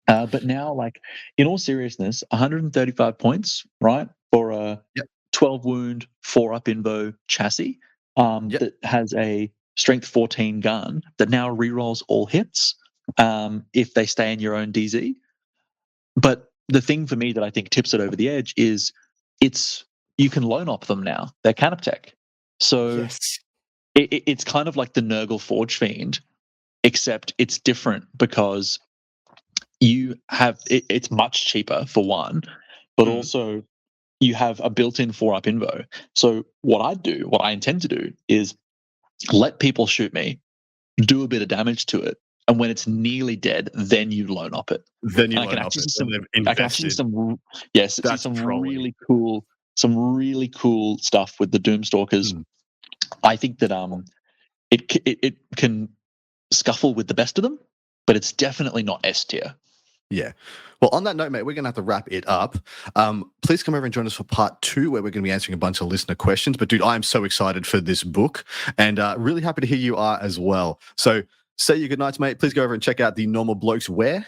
Speaker 3: But now, like in all seriousness, 135 points, right, for a 12 wound, 4 up invo chassis that has a strength 14 gun that now rerolls all hits if they stay in your own DZ. But the thing for me that I think tips it over the edge is you can loan op them now. They're Canoptech. So it's kind of like the Nurgle Forge Fiend, except it's different because you have it's much cheaper for one, but also you have a built-in 4-up invo. So what I intend to do is let people shoot me, do a bit of damage to it, and when it's nearly dead, then you loan op it.
Speaker 2: Then you loan op it.
Speaker 3: I can actually some really cool stuff with the Doomstalkers. I think that it can scuffle with the best of them, but it's definitely not S tier.
Speaker 2: Yeah. Well, on that note, mate, we're going to have to wrap it up. Please come over and join us for part 2, where we're going to be answering a bunch of listener questions. But, dude, I am so excited for this book and really happy to hear you are as well. So say your goodnights, mate. Please go over and check out the Normal Blokes where?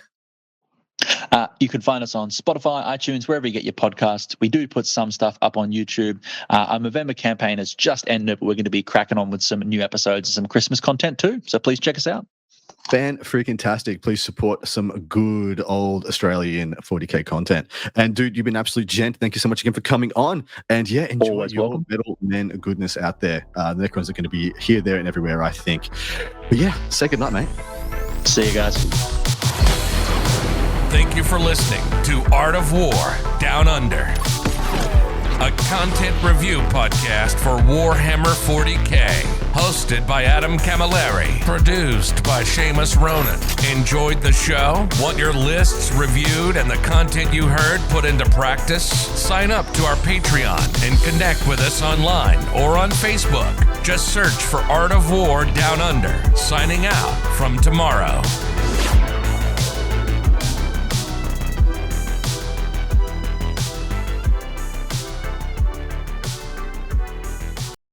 Speaker 3: You can find us on Spotify, iTunes, wherever you get your podcasts. We do put some stuff up on YouTube. Our November campaign has just ended, but we're going to be cracking on with some new episodes and some Christmas content too. So please check us out.
Speaker 2: Fan-freaking-tastic. Please support some good old Australian 40k content. And, dude, you've been an absolute gent. Thank you so much again for coming on. And, yeah, enjoy
Speaker 3: Always
Speaker 2: your
Speaker 3: welcome.
Speaker 2: Metal Men goodness out there. The Necrons are going to be here, there, and everywhere, I think. But, yeah, say goodnight, mate.
Speaker 3: See you guys.
Speaker 1: Thank you for listening to Art of War Down Under, a content review podcast for Warhammer 40k, hosted by Adam Camilleri, produced by Seamus Ronan. Enjoyed the show? Want your lists reviewed and the content you heard put into practice? Sign up to our Patreon and connect with us online or on Facebook. Just search for Art of War Down Under. Signing out from tomorrow.